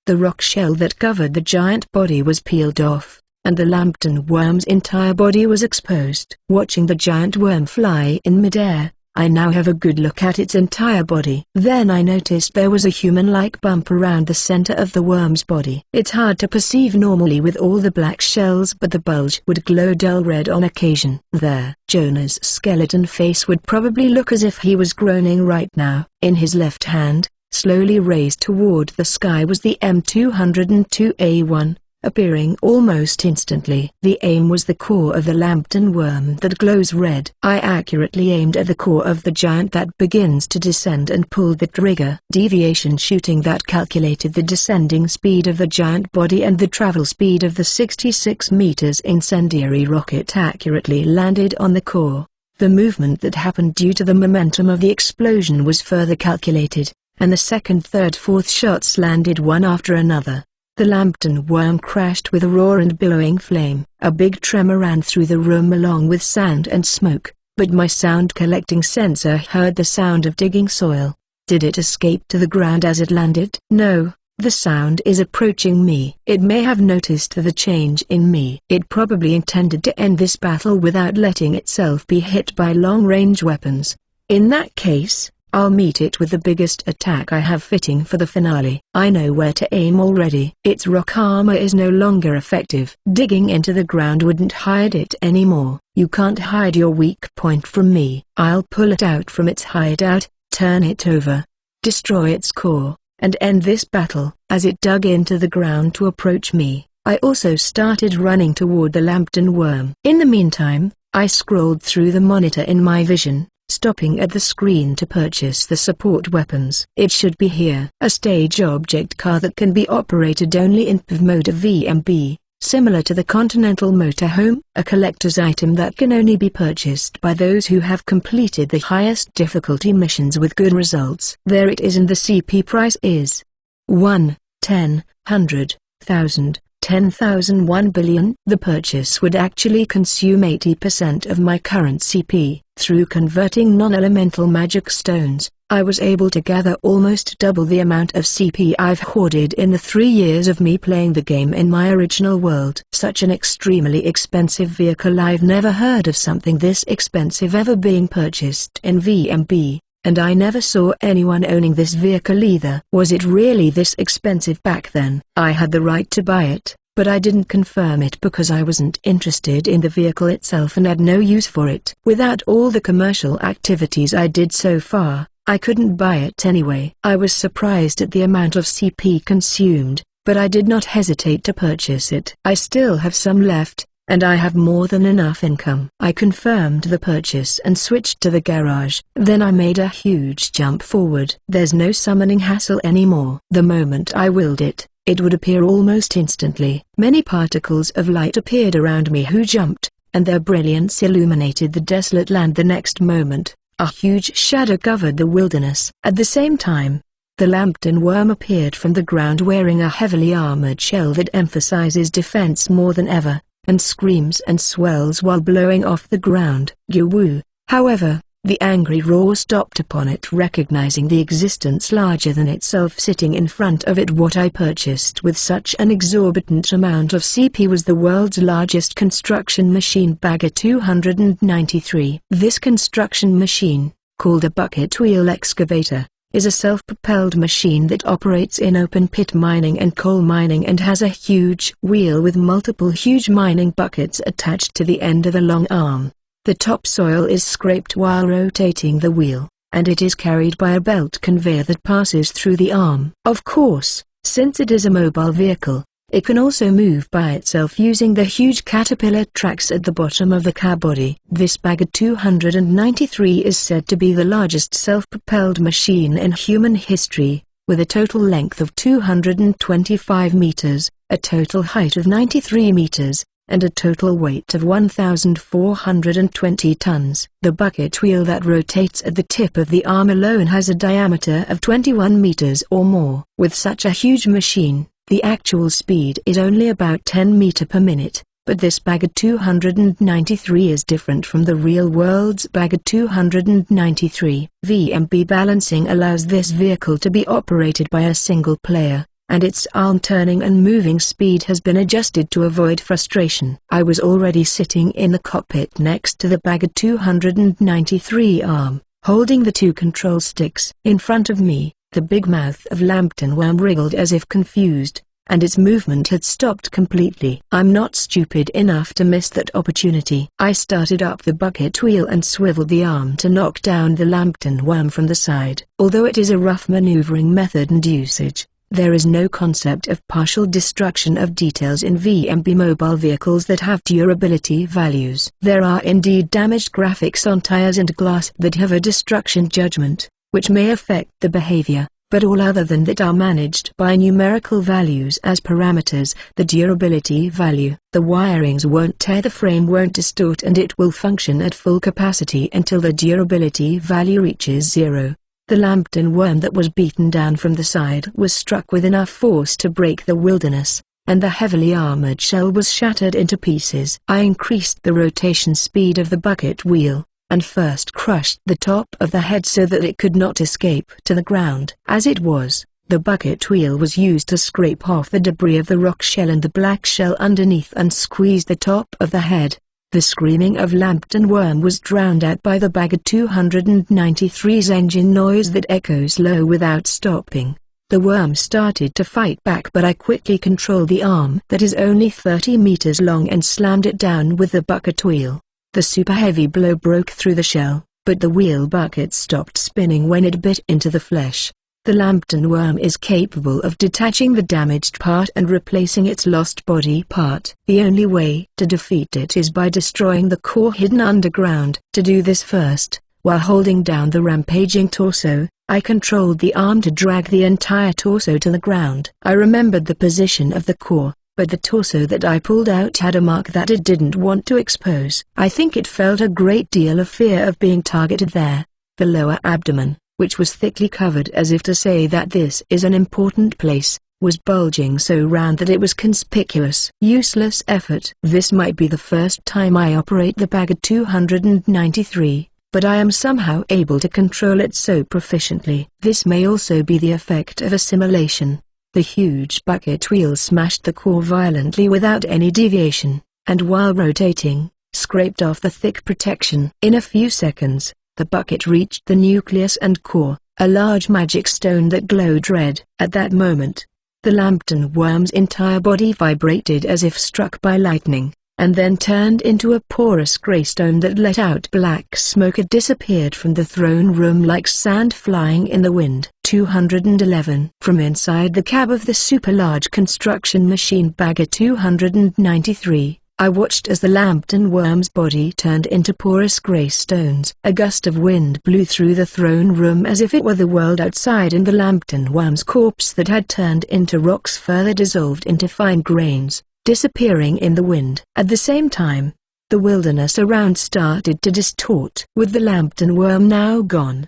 The rock shell that covered the giant body was peeled off, and the Lambton worm's entire body was exposed. Watching the giant worm fly in midair, I now have a good look at its entire body. Then I noticed there was a human-like bump around the center of the worm's body. It's hard to perceive normally with all the black shells, but the bulge would glow dull red on occasion. There, Jonah's skeleton face would probably look as if he was groaning right now. In his left hand, slowly raised toward the sky, was the M202A1. Appearing almost instantly. The aim was the core of the Lambton worm that glows red. I accurately aimed at the core of the giant that begins to descend and pulled the trigger. Deviation shooting that calculated the descending speed of the giant body and the travel speed of the 66 meters incendiary rocket accurately landed on the core. The movement that happened due to the momentum of the explosion was further calculated, and the second, third, fourth shots landed one after another. The Lambton worm crashed with a roar and billowing flame. A big tremor ran through the room along with sound and smoke, but my sound collecting sensor heard the sound of digging soil. Did it escape to the ground as it landed? No, the sound is approaching me. It may have noticed the change in me. It probably intended to end this battle without letting itself be hit by long-range weapons. In that case, I'll meet it with the biggest attack I have fitting for the finale. I know where to aim already. Its rock armor is no longer effective. Digging into the ground wouldn't hide it anymore. You can't hide your weak point from me. I'll pull it out from its hideout, turn it over, destroy its core, and end this battle. As it dug into the ground to approach me, I also started running toward the Lambton worm. In the meantime, I scrolled through the monitor in my vision, stopping at the screen to purchase the support weapons. It should be here. A stage object car that can be operated only in PV mode of VMB, similar to the Continental Motorhome. A collector's item that can only be purchased by those who have completed the highest difficulty missions with good results. There it is, and the CP price is 1, 10, 100, 1000. 10,000, 1 billion. The purchase would actually consume 80% of my current CP. Through converting non-elemental magic stones, I was able to gather almost double the amount of CP I've hoarded in the 3 years of me playing the game in my original world. Such an extremely expensive vehicle. I've never heard of something this expensive ever being purchased in VMB. And I never saw anyone owning this vehicle either. Was it really this expensive back then? I had the right to buy it, but I didn't confirm it because I wasn't interested in the vehicle itself and had no use for it. Without all the commercial activities I did so far, I couldn't buy it anyway. I was surprised at the amount of CP consumed, but I did not hesitate to purchase it. I still have some left, and I have more than enough income. I confirmed the purchase and switched to the garage. Then I made a huge jump forward. There's no summoning hassle anymore. The moment I willed it, it would appear almost instantly. Many particles of light appeared around me who jumped, and their brilliance illuminated the desolate land. The next moment, a huge shadow covered the wilderness. At the same time, The Lambton worm appeared from the ground wearing a heavily armored shell that emphasizes defense more than ever, and screams and swells while blowing off the ground. Goo-woo. However, the angry roar stopped upon it recognizing the existence larger than itself sitting in front of it. What I purchased with such an exorbitant amount of CP was the world's largest construction machine Bagger 293. This construction machine, called a bucket wheel excavator, is a self-propelled machine that operates in open-pit mining and coal mining and has a huge wheel with multiple huge mining buckets attached to the end of a long arm. The topsoil is scraped while rotating the wheel, and it is carried by a belt conveyor that passes through the arm. Of course, since it is a mobile vehicle, it can also move by itself using the huge caterpillar tracks at the bottom of the car body. This Bagger 293 is said to be the largest self-propelled machine in human history, with a total length of 225 meters, a total height of 93 meters, and a total weight of 1,420 tons. The bucket wheel that rotates at the tip of the arm alone has a diameter of 21 meters or more. With such a huge machine, the actual speed is only about 10 meters per minute, but this Bagger 293 is different from the real world's Bagger 293. VMB balancing allows this vehicle to be operated by a single player, and its arm turning and moving speed has been adjusted to avoid frustration. I was already sitting in the cockpit next to the Bagger 293 arm, holding the two control sticks. In front of me, the big mouth of Lambton worm wriggled as if confused, and its movement had stopped completely. I'm not stupid enough to miss that opportunity. I started up the bucket wheel and swiveled the arm to knock down the Lambton worm from the side. Although it is a rough maneuvering method and usage, there is no concept of partial destruction of details in VMB mobile vehicles that have durability values. There are indeed damaged graphics on tires and glass that have a destruction judgment, which may affect the behavior, but all other than that are managed by numerical values as parameters. The durability value, the wirings won't tear, the frame won't distort, and it will function at full capacity until the durability value reaches 0. The Lambton worm that was beaten down from the side was struck with enough force to break the wilderness, and the heavily armored shell was shattered into pieces. I increased the rotation speed of the bucket wheel, and first crushed the top of the head so that it could not escape to the ground. As it was, the bucket wheel was used to scrape off the debris of the rock shell and the black shell underneath and squeeze the top of the head. The screaming of Lambton worm was drowned out by the Bagger 293's engine noise that echoes low without stopping. The worm started to fight back, but I quickly controlled the arm that is only 30 meters long and slammed it down with the bucket wheel. The super heavy blow broke through the shell, but the wheel bucket stopped spinning when it bit into the flesh. The Lambton worm is capable of detaching the damaged part and replacing its lost body part. The only way to defeat it is by destroying the core hidden underground. To do this first, while holding down the rampaging torso, I controlled the arm to drag the entire torso to the ground. I remembered the position of the core, but the torso that I pulled out had a mark that it didn't want to expose. I think it felt a great deal of fear of being targeted there. The lower abdomen, which was thickly covered as if to say that this is an important place, was bulging so round that it was conspicuous. Useless effort. This might be the first time I operate the Bagger 293, but I am somehow able to control it so proficiently. This may also be the effect of assimilation. The huge bucket wheel smashed the core violently without any deviation, and while rotating, scraped off the thick protection. In a few seconds, the bucket reached the nucleus and core, a large magic stone that glowed red. At that moment, the Lambton worm's entire body vibrated as if struck by lightning, and then turned into a porous grey stone that let out black smoke. It disappeared from the throne room like sand flying in the wind. 211. From inside the cab of the super-large construction machine Bagger 293, I watched as the Lambton worm's body turned into porous grey stones. A gust of wind blew through the throne room as if it were the world outside, and the Lambton worm's corpse that had turned into rocks further dissolved into fine grains, disappearing in the wind. At the same time, the wilderness around started to distort. With the Lambton worm now gone,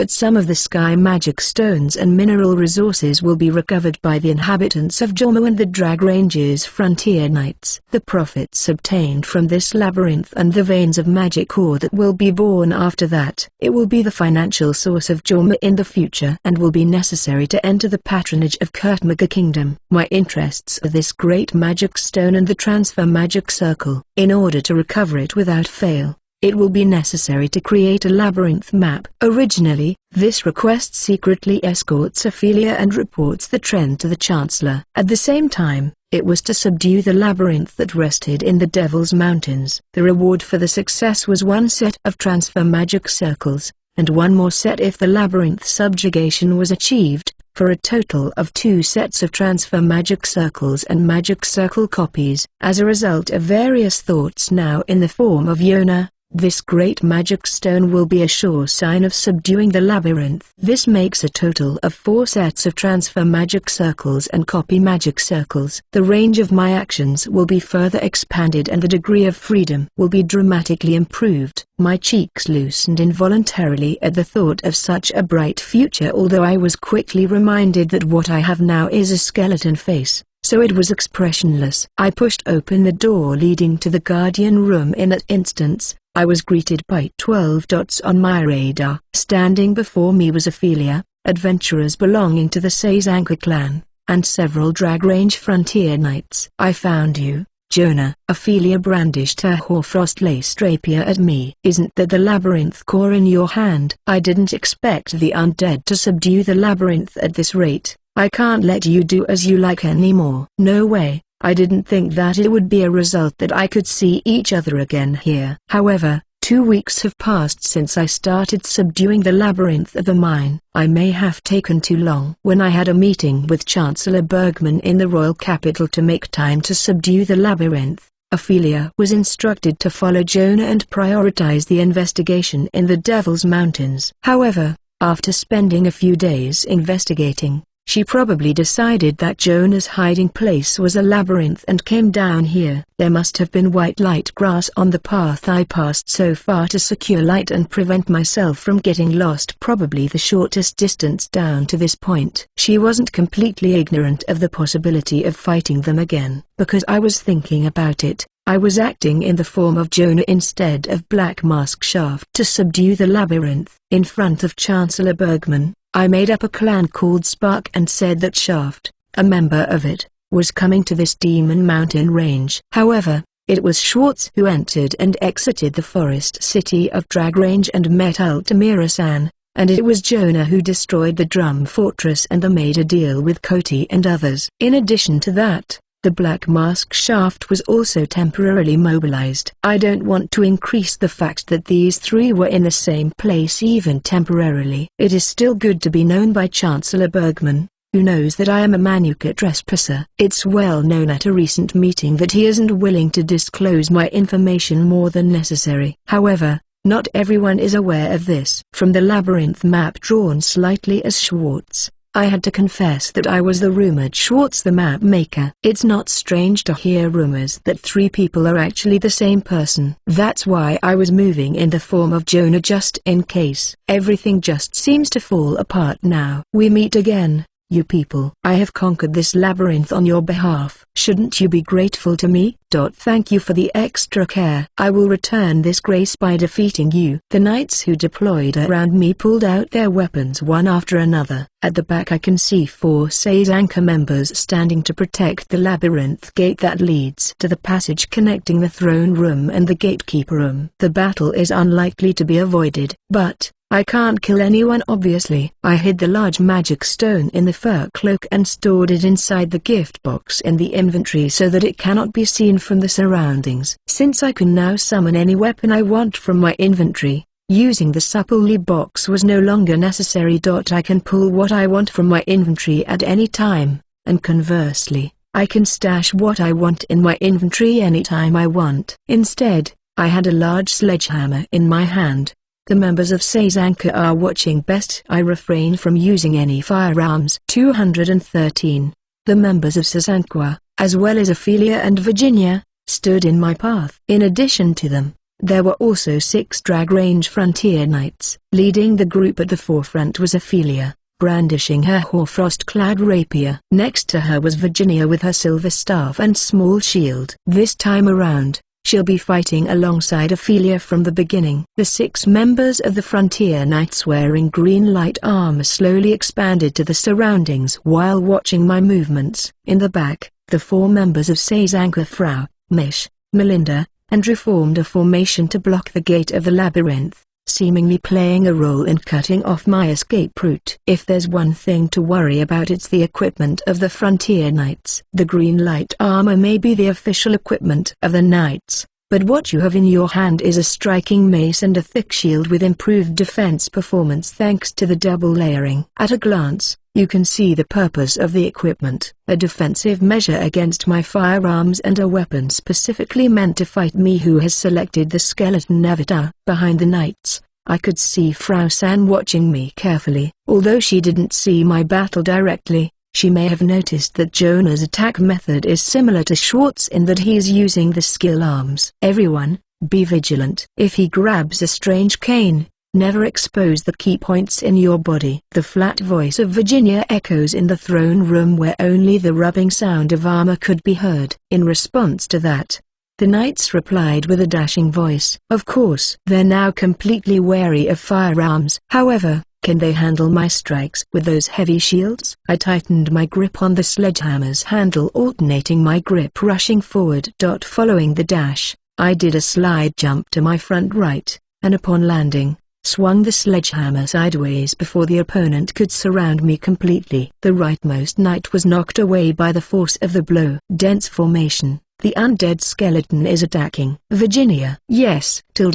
but some of the sky magic stones and mineral resources will be recovered by the inhabitants of Jormu and the Drag Range's frontier knights. The profits obtained from this labyrinth and the veins of magic ore that will be born after that, it will be the financial source of Jormu in the future and will be necessary to enter the patronage of Kurtmaga Kingdom. My interests are this great magic stone and the transfer magic circle. In order to recover it without fail, it will be necessary to create a labyrinth map. Originally, this request secretly escorts Ophelia and reports the trend to the Chancellor. At the same time, it was to subdue the labyrinth that rested in the Devil's Mountains. The reward for the success was 1 set of transfer magic circles, and 1 more set if the labyrinth subjugation was achieved, for a total of 2 sets of transfer magic circles and magic circle copies. As a result of various thoughts now in the form of Yona, this great magic stone will be a sure sign of subduing the labyrinth. This makes a total of 4 sets of transfer magic circles and copy magic circles. The range of my actions will be further expanded and the degree of freedom will be dramatically improved. My cheeks loosened involuntarily at the thought of such a bright future, although I was quickly reminded that what I have now is a skeleton face, so it was expressionless. I pushed open the door leading to the guardian room. In that instance, I was greeted by 12 dots on my radar. Standing before me was Ophelia, adventurers belonging to the Sazanka clan, and several Drag Range frontier knights. "I found you, Jonah." Ophelia brandished her hoarfrost-laced rapier at me. "Isn't that the labyrinth core in your hand?" "I didn't expect the undead to subdue the labyrinth at this rate. I can't let you do as you like anymore." "No way. I didn't think that it would be a result that I could see each other again here." However, 2 weeks have passed since I started subduing the labyrinth of the mine. I may have taken too long. When I had a meeting with Chancellor Bergman in the royal capital to make time to subdue the labyrinth, Ophelia was instructed to follow Jonah and prioritize the investigation in the Devil's Mountains. However, after spending a few days investigating, she probably decided that Jonah's hiding place was a labyrinth and came down here. There must have been white light grass on the path I passed so far to secure light and prevent myself from getting lost, probably the shortest distance down to this point. She wasn't completely ignorant of the possibility of fighting them again. Because I was thinking about it, I was acting in the form of Jonah instead of Black Mask Shaft. To subdue the labyrinth, in front of Chancellor Bergman, I made up a clan called Spark and said that Shaft, a member of it, was coming to this demon mountain range. However, it was Schwartz who entered and exited the forest city of Drag Range and met Altamira-san, and it was Jonah who destroyed the drum fortress and made a deal with Koti and others. In addition to that, the Black Mask Shaft was also temporarily mobilized. I don't want to increase the fact that these 3 were in the same place even temporarily. It is still good to be known by Chancellor Bergman, who knows that I am a Manuka trespasser. It's well known at a recent meeting that he isn't willing to disclose my information more than necessary. However, not everyone is aware of this. From the labyrinth map drawn slightly as Schwartz, I had to confess that I was the rumored Schwartz the map maker. It's not strange to hear rumors that 3 people are actually the same person. That's why I was moving in the form of Jonah just in case. Everything just seems to fall apart now. "We meet again, you people. I have conquered this labyrinth on your behalf. Shouldn't you be grateful to me? Thank you for the extra care. I will return this grace by defeating you." The knights who deployed around me pulled out their weapons one after another. At the back I can see 4 Sazanka members standing to protect the labyrinth gate that leads to the passage connecting the throne room and the gatekeeper room. The battle is unlikely to be avoided, but I can't kill anyone obviously. I hid the large magic stone in the fur cloak and stored it inside the gift box in the inventory so that it cannot be seen from the surroundings. Since I can now summon any weapon I want from my inventory, using the supplely box was no longer necessary. I can pull what I want from my inventory at any time, and conversely, I can stash what I want in my inventory anytime I want. Instead, I had a large sledgehammer in my hand. The members of Sazanka are watching best I refrain from using any firearms. 213. The members of Sazanka, as well as Ophelia and Virginia, stood in my path. In addition to them, There were also 6 drag-range frontier knights. Leading the group at the forefront was Ophelia, brandishing her hoarfrost-clad rapier. Next to her was Virginia with her silver staff and small shield. This time around, she'll be fighting alongside Ophelia from the beginning. The 6 members of the Frontier Knights wearing green light armor slowly expanded to the surroundings while watching my movements. In the back, the 4 members of Sazanka Frau, Mish, Melinda, and Drew formed a formation to block the gate of the labyrinth, seemingly playing a role in cutting off my escape route. If there's one thing to worry about, it's the equipment of the Frontier Knights. The green light armor may be the official equipment of the Knights, but what you have in your hand is a striking mace and a thick shield with improved defense performance thanks to the double layering. At a glance, you can see the purpose of the equipment: a defensive measure against my firearms and a weapon specifically meant to fight me who has selected the skeleton avatar. Behind the knights, I could see Frau San watching me carefully. Although she didn't see my battle directly, she may have noticed that Jonah's attack method is similar to Schwartz in that he is using the skill arms. Everyone, be vigilant. If he grabs a strange cane, never expose the key points in your body. The flat voice of Virginia echoes in the throne room where only the rubbing sound of armor could be heard. In response to that, the knights replied with a dashing voice. Of course, they're now completely wary of firearms. However, can they handle my strikes with those heavy shields? I tightened my grip on the sledgehammer's handle, alternating my grip rushing forward. Following the dash, I did a slide jump to my front right, and upon landing, swung the sledgehammer sideways before the opponent could surround me completely. The rightmost knight was knocked away by the force of the blow. Dense formation. The undead skeleton is attacking Virginia. Yes. Stone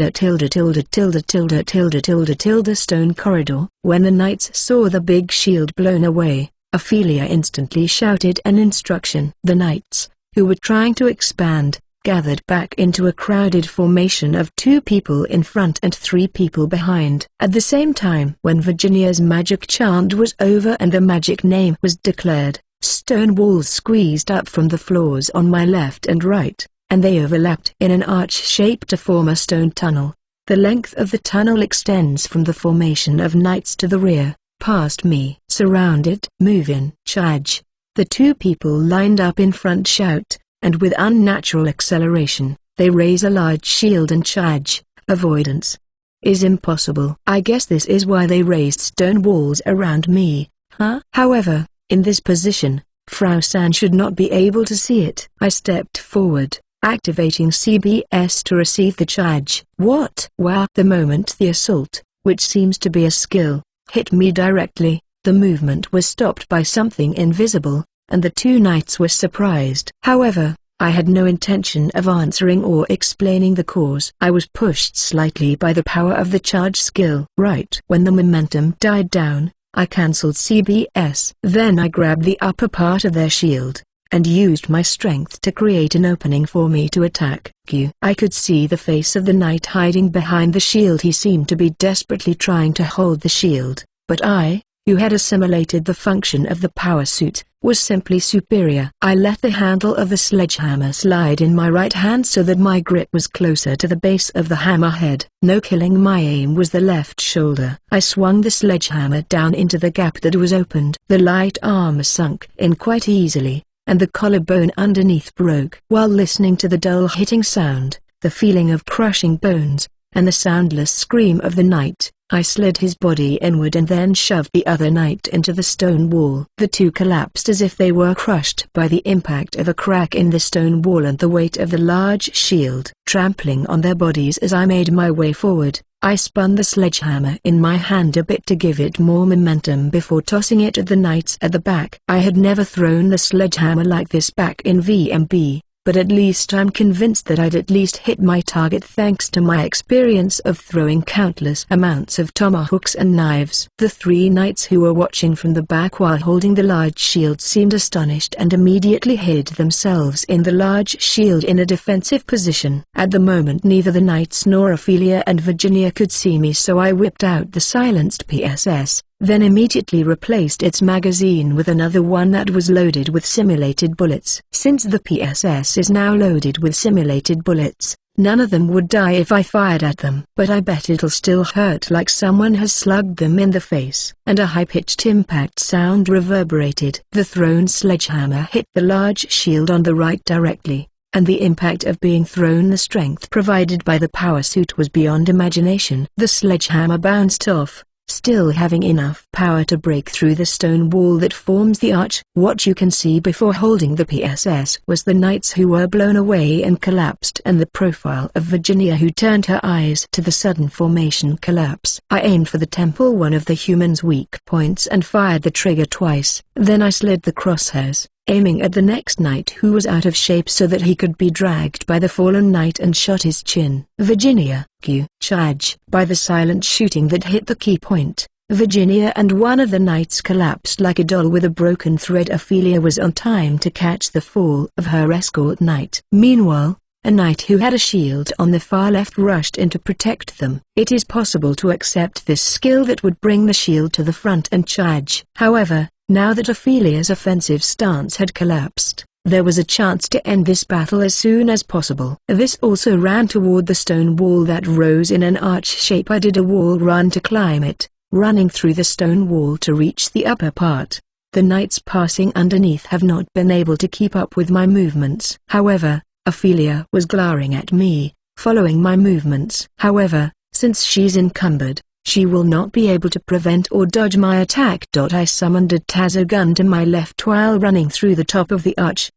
corridor. When the knights saw the big shield blown away, Ophelia instantly shouted an instruction. The knights, who were trying to expand, gathered back into a crowded formation of 2 people in front and 3 people behind. At the same time, when Virginia's magic chant was over and the magic name was declared, stone walls squeezed up from the floors on my left and right, and they overlapped in an arch shape to form a stone tunnel. The length of the tunnel extends from the formation of knights to the rear, past me. Surrounded. Move in. Charge. The 2 people lined up in front shout, and with unnatural acceleration, they raise a large shield and charge. Avoidance is impossible. I guess this is why they raised stone walls around me, huh? However, in this position, Frau San should not be able to see it. I stepped forward, activating CBS to receive the charge. What? Wow! The moment the assault, which seems to be a skill, hit me directly, the movement was stopped by something invisible, and the 2 knights were surprised. However, I had no intention of answering or explaining the cause. I was pushed slightly by the power of the charge skill. Right when the momentum died down, I cancelled CBS. Then I grabbed the upper part of their shield, and used my strength to create an opening for me to attack. I could see the face of the knight hiding behind the shield. He seemed to be desperately trying to hold the shield, but I, who had assimilated the function of the power suit, was simply superior. I let the handle of the sledgehammer slide in my right hand so that my grip was closer to the base of the hammerhead. No killing, my aim was the left shoulder. I swung the sledgehammer down into the gap that was opened. The light armor sunk in quite easily, and the collarbone underneath broke. While listening to the dull hitting sound, the feeling of crushing bones, and the soundless scream of the knight, I slid his body inward and then shoved the other knight into the stone wall. The 2 collapsed as if they were crushed by the impact of a crack in the stone wall and the weight of the large shield. Trampling on their bodies as I made my way forward, I spun the sledgehammer in my hand a bit to give it more momentum before tossing it at the knights at the back. I had never thrown the sledgehammer like this back in VMB, but at least I'm convinced that I'd at least hit my target thanks to my experience of throwing countless amounts of tomahawks and knives. The 3 knights who were watching from the back while holding the large shield seemed astonished and immediately hid themselves in the large shield in a defensive position. At the moment neither the knights nor Ophelia and Virginia could see me, so I whipped out the silenced PSS, then immediately replaced its magazine with another one that was loaded with simulated bullets. Since the PSS is now loaded with simulated bullets, none of them would die if I fired at them. But I bet it'll still hurt like someone has slugged them in the face. And a high-pitched impact sound reverberated. The thrown sledgehammer hit the large shield on the right directly, and the impact of being thrown, the strength provided by the power suit was beyond imagination. The sledgehammer bounced off, still having enough power to break through the stone wall that forms the arch. What you can see before holding the PSS was the knights who were blown away and collapsed, and the profile of Virginia who turned her eyes to the sudden formation collapse. I aimed for the temple, one of the human's weak points, and fired the trigger twice. Then I slid the crosshairs, aiming at the next knight who was out of shape so that he could be dragged by the fallen knight, and shot his chin. Virginia, charge. By the silent shooting that hit the key point, Virginia and one of the knights collapsed like a doll with a broken thread. Ophelia was on time to catch the fall of her escort knight. Meanwhile, a knight who had a shield on the far left rushed in to protect them. It is possible to accept this skill that would bring the shield to the front and charge. However, now that Ophelia's offensive stance had collapsed, there was a chance to end this battle as soon as possible. This also ran toward the stone wall that rose in an arch shape. I did a wall run to climb it, running through the stone wall to reach the upper part. The knights passing underneath have not been able to keep up with my movements. However, Ophelia was glaring at me, following my movements. However, since she's encumbered, she will not be able to prevent or dodge my attack. I summoned a taser gun to my left while running through the top of the arch.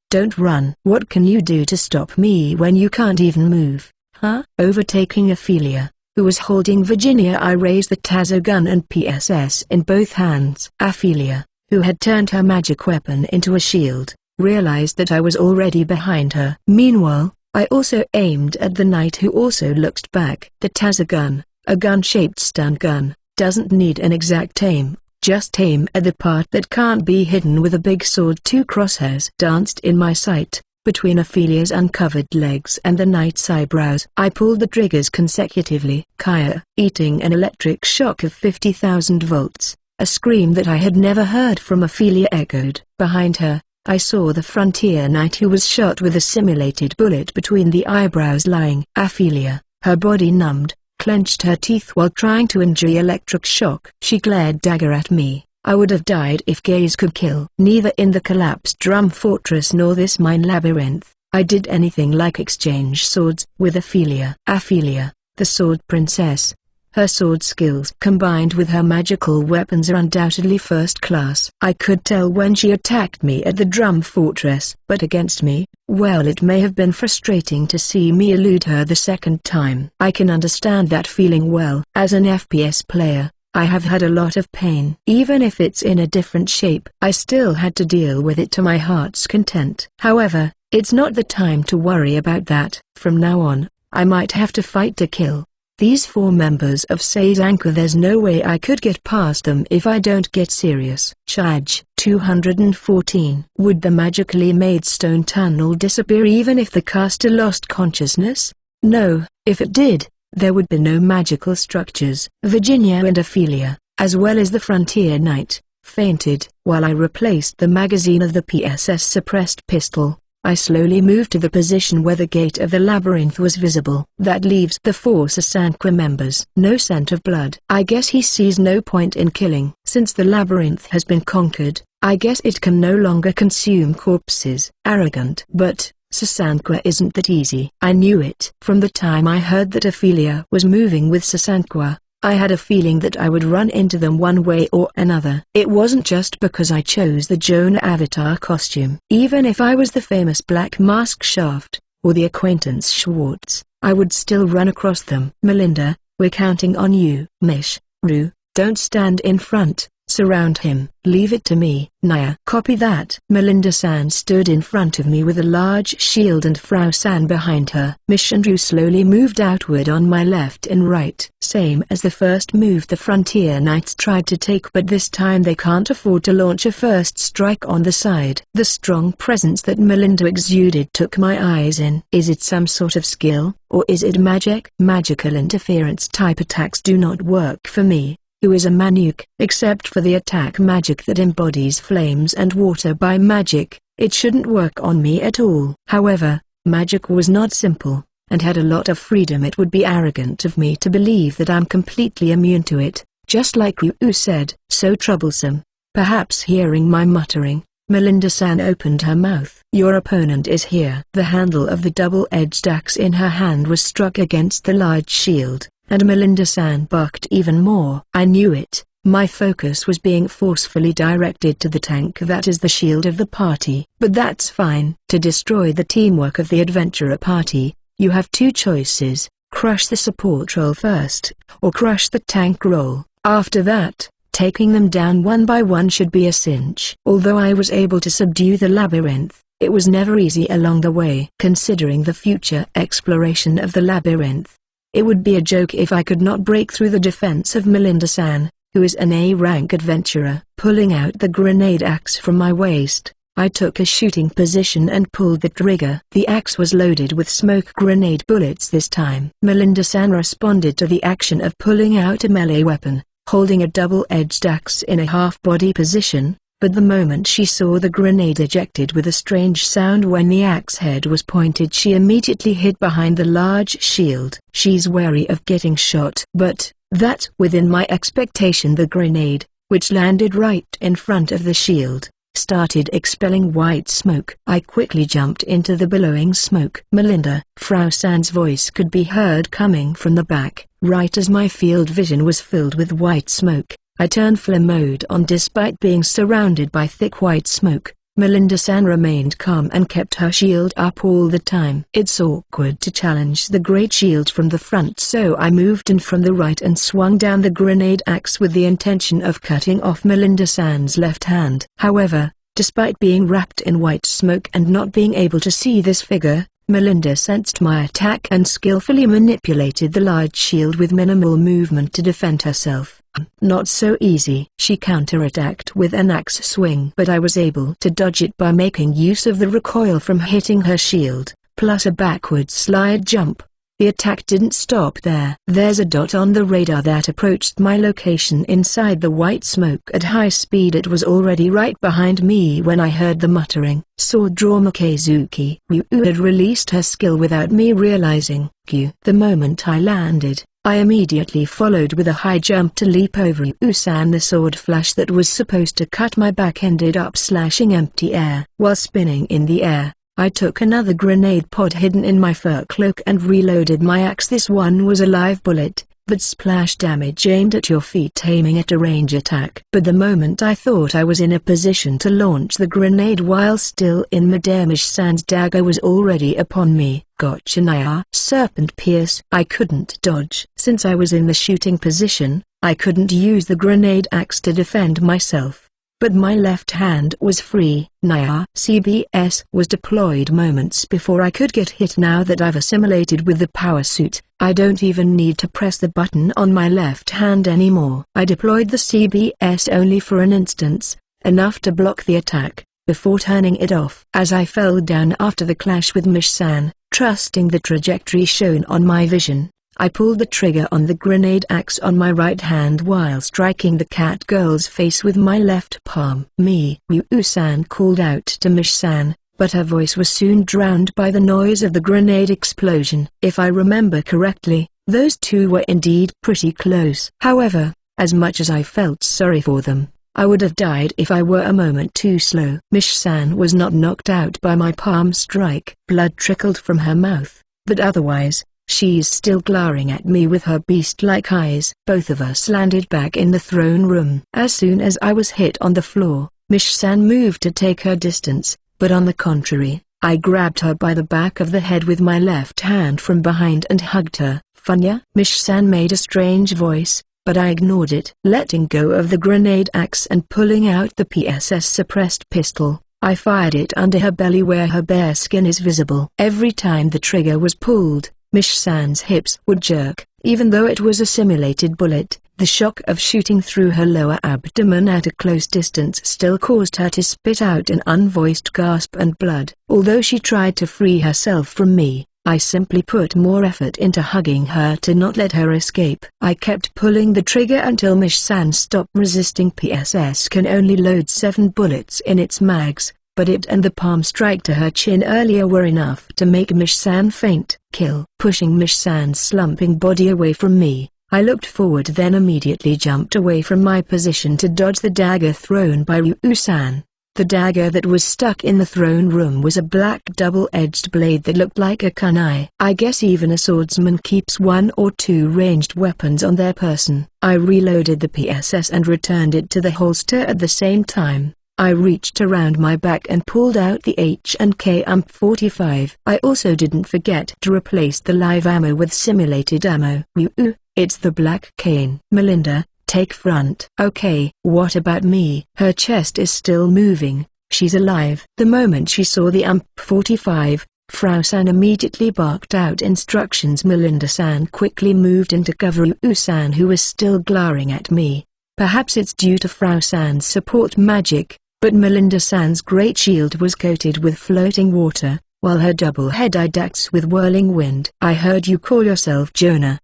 Don't run. What can you do to stop me when you can't even move, huh? Overtaking Ophelia, who was holding Virginia, I raised the taser gun and PSS in both hands. Ophelia, who had turned her magic weapon into a shield, realized that I was already behind her. Meanwhile, I also aimed at the knight who also looked back. The taser gun, a gun-shaped stun gun, doesn't need an exact aim, just aim at the part that can't be hidden with a big sword. Two crosshairs danced in my sight, between Ophelia's uncovered legs and the knight's eyebrows. I pulled the triggers consecutively. Kaya, eating an electric shock of 50,000 volts, a scream that I had never heard from Ophelia echoed. Behind her, I saw the frontier knight who was shot with a simulated bullet between the eyebrows lying. Ophelia, her body numbed, clenched her teeth while trying to enjoy electric shock. She glared dagger at me. I would have died if gaze could kill. Neither in the collapsed drum fortress nor this mine labyrinth, I did anything like exchange swords with Ophelia. Ophelia, the sword princess. Her sword skills combined with her magical weapons are undoubtedly first class. I could tell when she attacked me at the drum fortress. But against me, well, it may have been frustrating to see me elude her the second time. I can understand that feeling well. As an FPS player, I have had a lot of pain. Even if it's in a different shape, I still had to deal with it to my heart's content. However, it's not the time to worry about that. From now on, I might have to fight to kill these four members of Sazanka. There's no way I could get past them if I don't get serious. Charge. 214. Would the magically made stone tunnel disappear even if the caster lost consciousness? No, if it did, there would be no magical structures. Virginia and Ophelia, as well as the frontier knight, fainted. While I replaced the magazine of the PSS suppressed pistol, I slowly moved to the position where the gate of the labyrinth was visible. That leaves the four Sasanqua members. No scent of blood. I guess he sees no point in killing. Since the labyrinth has been conquered, I guess it can no longer consume corpses. Arrogant. But Sasanqua isn't that easy. I knew it. From the time I heard that Ophelia was moving with Sasanqua, I had a feeling that I would run into them one way or another. It wasn't just because I chose the Jonah avatar costume. Even if I was the famous Black Mask Shaft, or the acquaintance Schwartz, I would still run across them. Melinda, we're counting on you. Mish, Rue, don't stand in front. Surround him. Leave it to me. Naya. Copy that. Melinda San stood in front of me with a large shield and Frau San behind her. Mish and Rue slowly moved outward on my left and right. Same as the first move the frontier knights tried to take, but this time they can't afford to launch a first strike on the side. The strong presence that Melinda exuded took my eyes in. Is it some sort of skill, or is it magic? Magical interference type attacks do not work for me. who is a Manuk. Except for the attack magic that embodies flames and water by magic, it shouldn't work on me at all. However, magic was not simple, and had a lot of freedom. It would be arrogant of me to believe that I'm completely immune to it, just like Ryu said. So troublesome. Perhaps hearing my muttering, Melinda-san opened her mouth. Your opponent is here. The handle of the double-edged axe in her hand was struck against the large shield, and Melinda-san barked even more. I knew it. My focus was being forcefully directed to the tank that is the shield of the party. But that's fine. To destroy the teamwork of the adventurer party, you have two choices: crush the support role first, or crush the tank role. After that, taking them down one by one should be a cinch. Although I was able to subdue the labyrinth, it was never easy along the way. Considering the future exploration of the labyrinth, it would be a joke if I could not break through the defense of Melinda-san, who is an A-rank adventurer. Pulling out the grenade axe from my waist, I took a shooting position and pulled the trigger. The axe was loaded with smoke grenade bullets this time. Melinda-san responded to the action of pulling out a melee weapon, holding a double-edged axe in a half-body position, but the moment she saw the grenade ejected with a strange sound when the axe head was pointed, she immediately hid behind the large shield. She's wary of getting shot. But that's within my expectation. The grenade, which landed right in front of the shield, started expelling white smoke. I quickly jumped into the billowing smoke. Melinda, Frau San's voice could be heard coming from the back. Right as my field vision was filled with white smoke, I turned flame mode on. Despite being surrounded by thick white smoke, Melinda-san remained calm and kept her shield up all the time. It's awkward to challenge the great shield from the front, so I moved in from the right and swung down the grenade axe with the intention of cutting off Melinda-san's left hand. However, despite being wrapped in white smoke and not being able to see this figure, Melinda sensed my attack and skillfully manipulated the large shield with minimal movement to defend herself. Not so easy. She counterattacked with an axe swing, but I was able to dodge it by making use of the recoil from hitting her shield, plus a backward slide jump. The attack didn't stop there. There's a dot on the radar that approached my location inside the white smoke at high speed. It was already right behind me when I heard the muttering. Sword draw Mikazuki. Ryu had released her skill without me realizing. The moment I landed, I immediately followed with a high jump to leap over Ryu-san. The sword flash that was supposed to cut my back ended up slashing empty air. While spinning in the air, I took another grenade pod hidden in my fur cloak and reloaded my axe. This one was a live bullet, but splash damage aimed at your feet, aiming at a range attack. But the moment I thought I was in a position to launch the grenade while still in Madame-san's dagger was already upon me. Gotcha Naya. Serpent pierce. I couldn't dodge. Since I was in the shooting position, I couldn't use the grenade axe to defend myself. But my left hand was free. Naya. CBS was deployed moments before I could get hit. Now that I've assimilated with the power suit, I don't even need to press the button on my left hand anymore. I deployed the CBS only for an instance, enough to block the attack, before turning it off. As I fell down after the clash with Mish-san, trusting the trajectory shown on my vision, I pulled the trigger on the grenade axe on my right hand while striking the cat girl's face with my left palm. Ryu-san called out to Mish-san, but her voice was soon drowned by the noise of the grenade explosion. If I remember correctly, those two were indeed pretty close. However, as much as I felt sorry for them, I would have died if I were a moment too slow. Mish-san was not knocked out by my palm strike. Blood trickled from her mouth, but otherwise, she's still glaring at me with her beast-like eyes. Both of us landed back in the throne room. As soon as I was hit on the floor, Mish-san moved to take her distance, but on the contrary, I grabbed her by the back of the head with my left hand from behind and hugged her. Funya? Mish-san made a strange voice, but I ignored it. Letting go of the grenade axe and pulling out the PSS suppressed pistol, I fired it under her belly where her bare skin is visible. Every time the trigger was pulled, Mish-san's hips would jerk. Even though it was a simulated bullet, the shock of shooting through her lower abdomen at a close distance still caused her to spit out an unvoiced gasp and blood. Although she tried to free herself from me, I simply put more effort into hugging her to not let her escape. I kept pulling the trigger until Mish-san stopped resisting. PSS can only load 7 bullets in its mags, but it and the palm strike to her chin earlier were enough to make Mish-san faint. Kill. Pushing Mish-san's slumping body away from me, I looked forward, then immediately jumped away from my position to dodge the dagger thrown by Ryu-san. The dagger that was stuck in the throne room was a black double-edged blade that looked like a kunai. I guess even a swordsman keeps 1 or 2 ranged weapons on their person. I reloaded the PSS and returned it to the holster at the same time. I reached around my back and pulled out the H&K UMP-45. I also didn't forget to replace the live ammo with simulated ammo. Ryu, it's the Black Cane. Melinda, take front. Okay, what about me? Her chest is still moving. She's alive. The moment she saw the UMP-45, Frau-san immediately barked out instructions. Melinda-san quickly moved into cover Ryu-san, who was still glaring at me. Perhaps it's due to Frau-san's support magic, but Melinda-san's great shield was coated with floating water, while her double-headed axe with whirling wind. I heard you call yourself Jonah.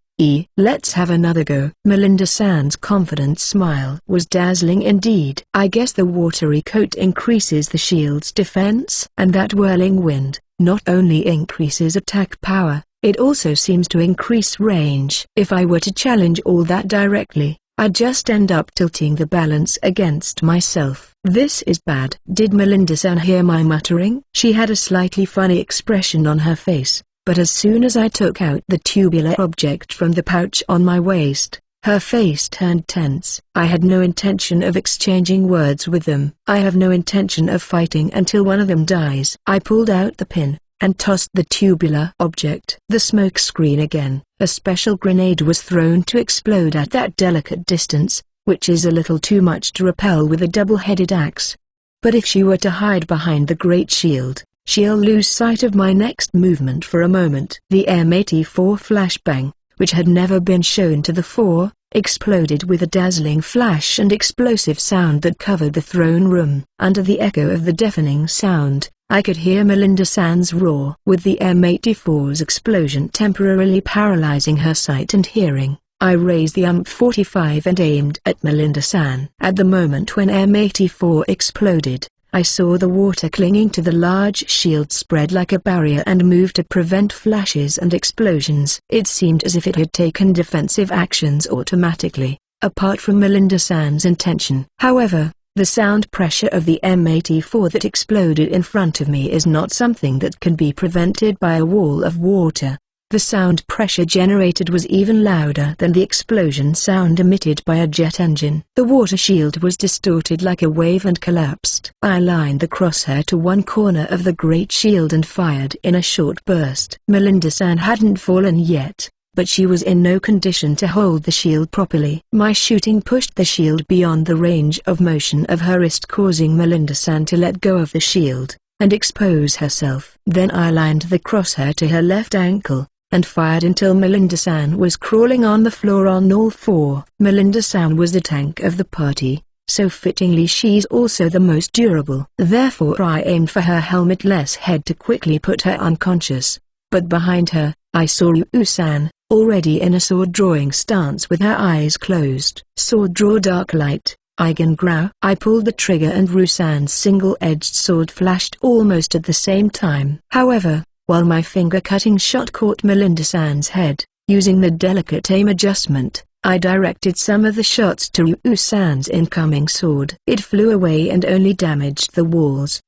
Let's have another go. Melinda-san's confident smile was dazzling indeed. I guess the watery coat increases the shield's defense, and that whirling wind not only increases attack power, it also seems to increase range. If I were to challenge all that directly, I'd just end up tilting the balance against myself. This is bad. Did Melinda-san hear my muttering? She had a slightly funny expression on her face, but as soon as I took out the tubular object from the pouch on my waist, her face turned tense. I had no intention of exchanging words with them. I have no intention of fighting until one of them dies. I pulled out the pin and tossed the tubular object. The smoke screen again. A special grenade was thrown to explode at that delicate distance, which is a little too much to repel with a double-headed axe. But if she were to hide behind the great shield, she'll lose sight of my next movement for a moment. The M84 flashbang, which had never been shown to the fore, exploded with a dazzling flash and explosive sound that covered the throne room. Under the echo of the deafening sound, I could hear Melinda-san's roar. With the M84's explosion temporarily paralyzing her sight and hearing, I raised the UMP-45 and aimed at Melinda-san. At the moment when M84 exploded, I saw the water clinging to the large shield spread like a barrier and move to prevent flashes and explosions. It seemed as if it had taken defensive actions automatically, apart from Melinda-san's intention. However, the sound pressure of the M84 that exploded in front of me is not something that can be prevented by a wall of water. The sound pressure generated was even louder than the explosion sound emitted by a jet engine. The water shield was distorted like a wave and collapsed. I aligned the crosshair to one corner of the great shield and fired in a short burst. Melinda-san hadn't fallen yet, but she was in no condition to hold the shield properly. My shooting pushed the shield beyond the range of motion of her wrist, causing Melinda-san to let go of the shield and expose herself. Then I aligned the crosshair to her left ankle and fired until Melinda-san was crawling on the floor on all four. Melinda-san was the tank of the party, so fittingly she's also the most durable. Therefore I aimed for her helmetless head to quickly put her unconscious. But behind her, I saw Ryu-san, already in a sword-drawing stance with her eyes closed. Sword draw dark light, Eigengrau. I pulled the trigger and Ryu-san's single-edged sword flashed almost at the same time. However, while my finger-cutting shot caught Melinda-san's head, using the delicate aim adjustment, I directed some of the shots to Ryu-san's incoming sword. It flew away and only damaged the walls.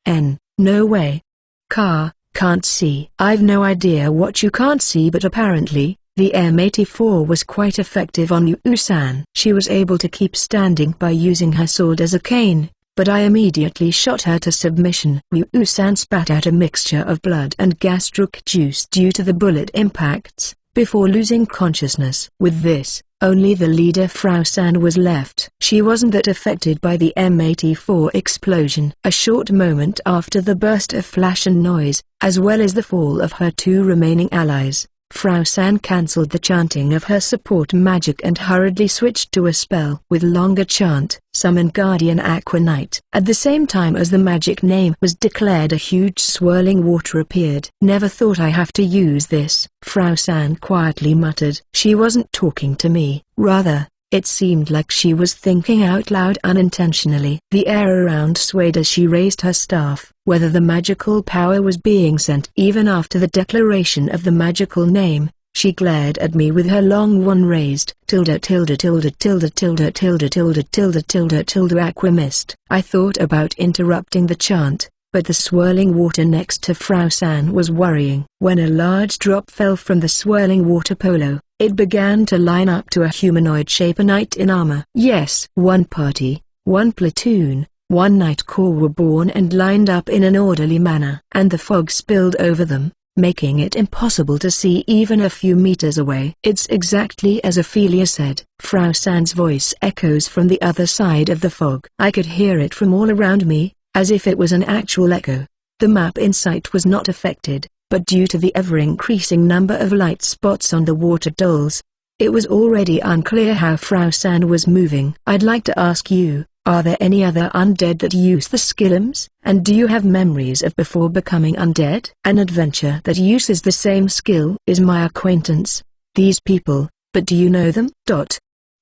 No way. Can't see. I've no idea what you can't see, but apparently, the M84 was quite effective on Ryu-san. She was able to keep standing by using her sword as a cane, but I immediately shot her to submission. Ryu-san spat out a mixture of blood and gastric juice due to the bullet impacts, before losing consciousness. With this, only the leader Frau-san was left. She wasn't that affected by the M84 explosion. A short moment after the burst of flash and noise, as well as the fall of her two remaining allies, Frau San cancelled the chanting of her support magic and hurriedly switched to a spell with longer chant, Summon Guardian Aqua Knight. At the same time as the magic name was declared, a huge swirling water appeared. Never thought I have to use this, Frau San quietly muttered. She wasn't talking to me, rather, it seemed like she was thinking out loud unintentionally. The air around swayed as she raised her staff. Whether the magical power was being sent even after the declaration of the magical name, she glared at me with her long one raised. Tilde tilde tilde tilde tilde tilde tilde tilde tilde tilde aqua mist. I thought about interrupting the chant, but the swirling water next to Frau San was worrying. When a large drop fell from the swirling water polo, it began to line up to a humanoid shape, a knight in armor. Yes, one party, one platoon, one knight corps were born and lined up in an orderly manner. And the fog spilled over them, making it impossible to see even a few meters away. It's exactly as Ophelia said. Frau San's voice echoes from the other side of the fog. I could hear it from all around me, as if it was an actual echo. The map in sight was not affected, but due to the ever-increasing number of light spots on the water dolls, it was already unclear how Frau San was moving. I'd like to ask you, are there any other undead that use the skillums, and do you have memories of before becoming undead? An adventure that uses the same skill is my acquaintance. These people, but do you know them?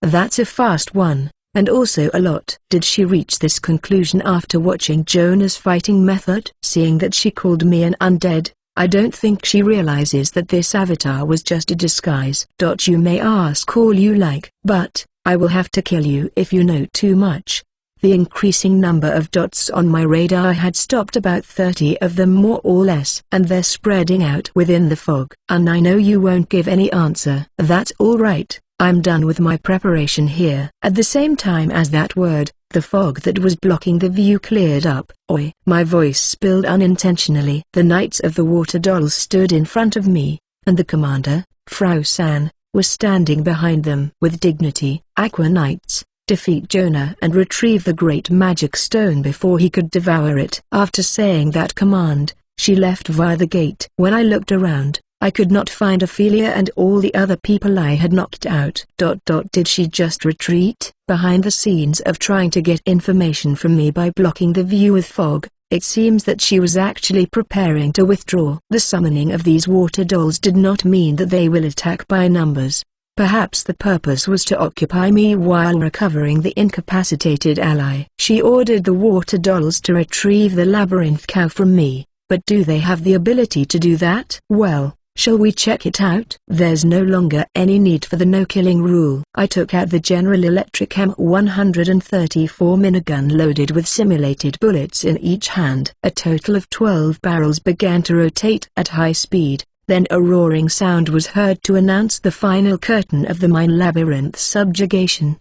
That's a fast one, and also a lot. Did she reach this conclusion after watching Jonah's fighting method? Seeing that she called me an undead, I don't think she realizes that this avatar was just a disguise. You may ask all you like, but I will have to kill you if you know too much. The increasing number of dots on my radar had stopped, about 30 of them more or less, and they're spreading out within the fog. And I know you won't give any answer. That's all right, I'm done with my preparation here. At the same time as that word, the fog that was blocking the view cleared up. Oi! My voice spilled unintentionally. The Knights of the Water Dolls stood in front of me, and the commander, Frau San, was standing behind them. With dignity, Aqua Knights, defeat Jonah and retrieve the great magic stone before he could devour it. After saying that command, she left via the gate. When I looked around, I could not find Ophelia and all the other people I had knocked out. Did she just retreat? Behind the scenes of trying to get information from me by blocking the view with fog, it seems that she was actually preparing to withdraw. The summoning of these water dolls did not mean that they will attack by numbers. Perhaps the purpose was to occupy me while recovering the incapacitated ally. She ordered the water dolls to retrieve the labyrinth cow from me, but do they have the ability to do that? Well, shall we check it out? There's no longer any need for the no-killing rule. I took out the General Electric M134 minigun loaded with simulated bullets in each hand. A total of 12 barrels began to rotate at high speed. Then a roaring sound was heard to announce the final curtain of the mine labyrinth subjugation.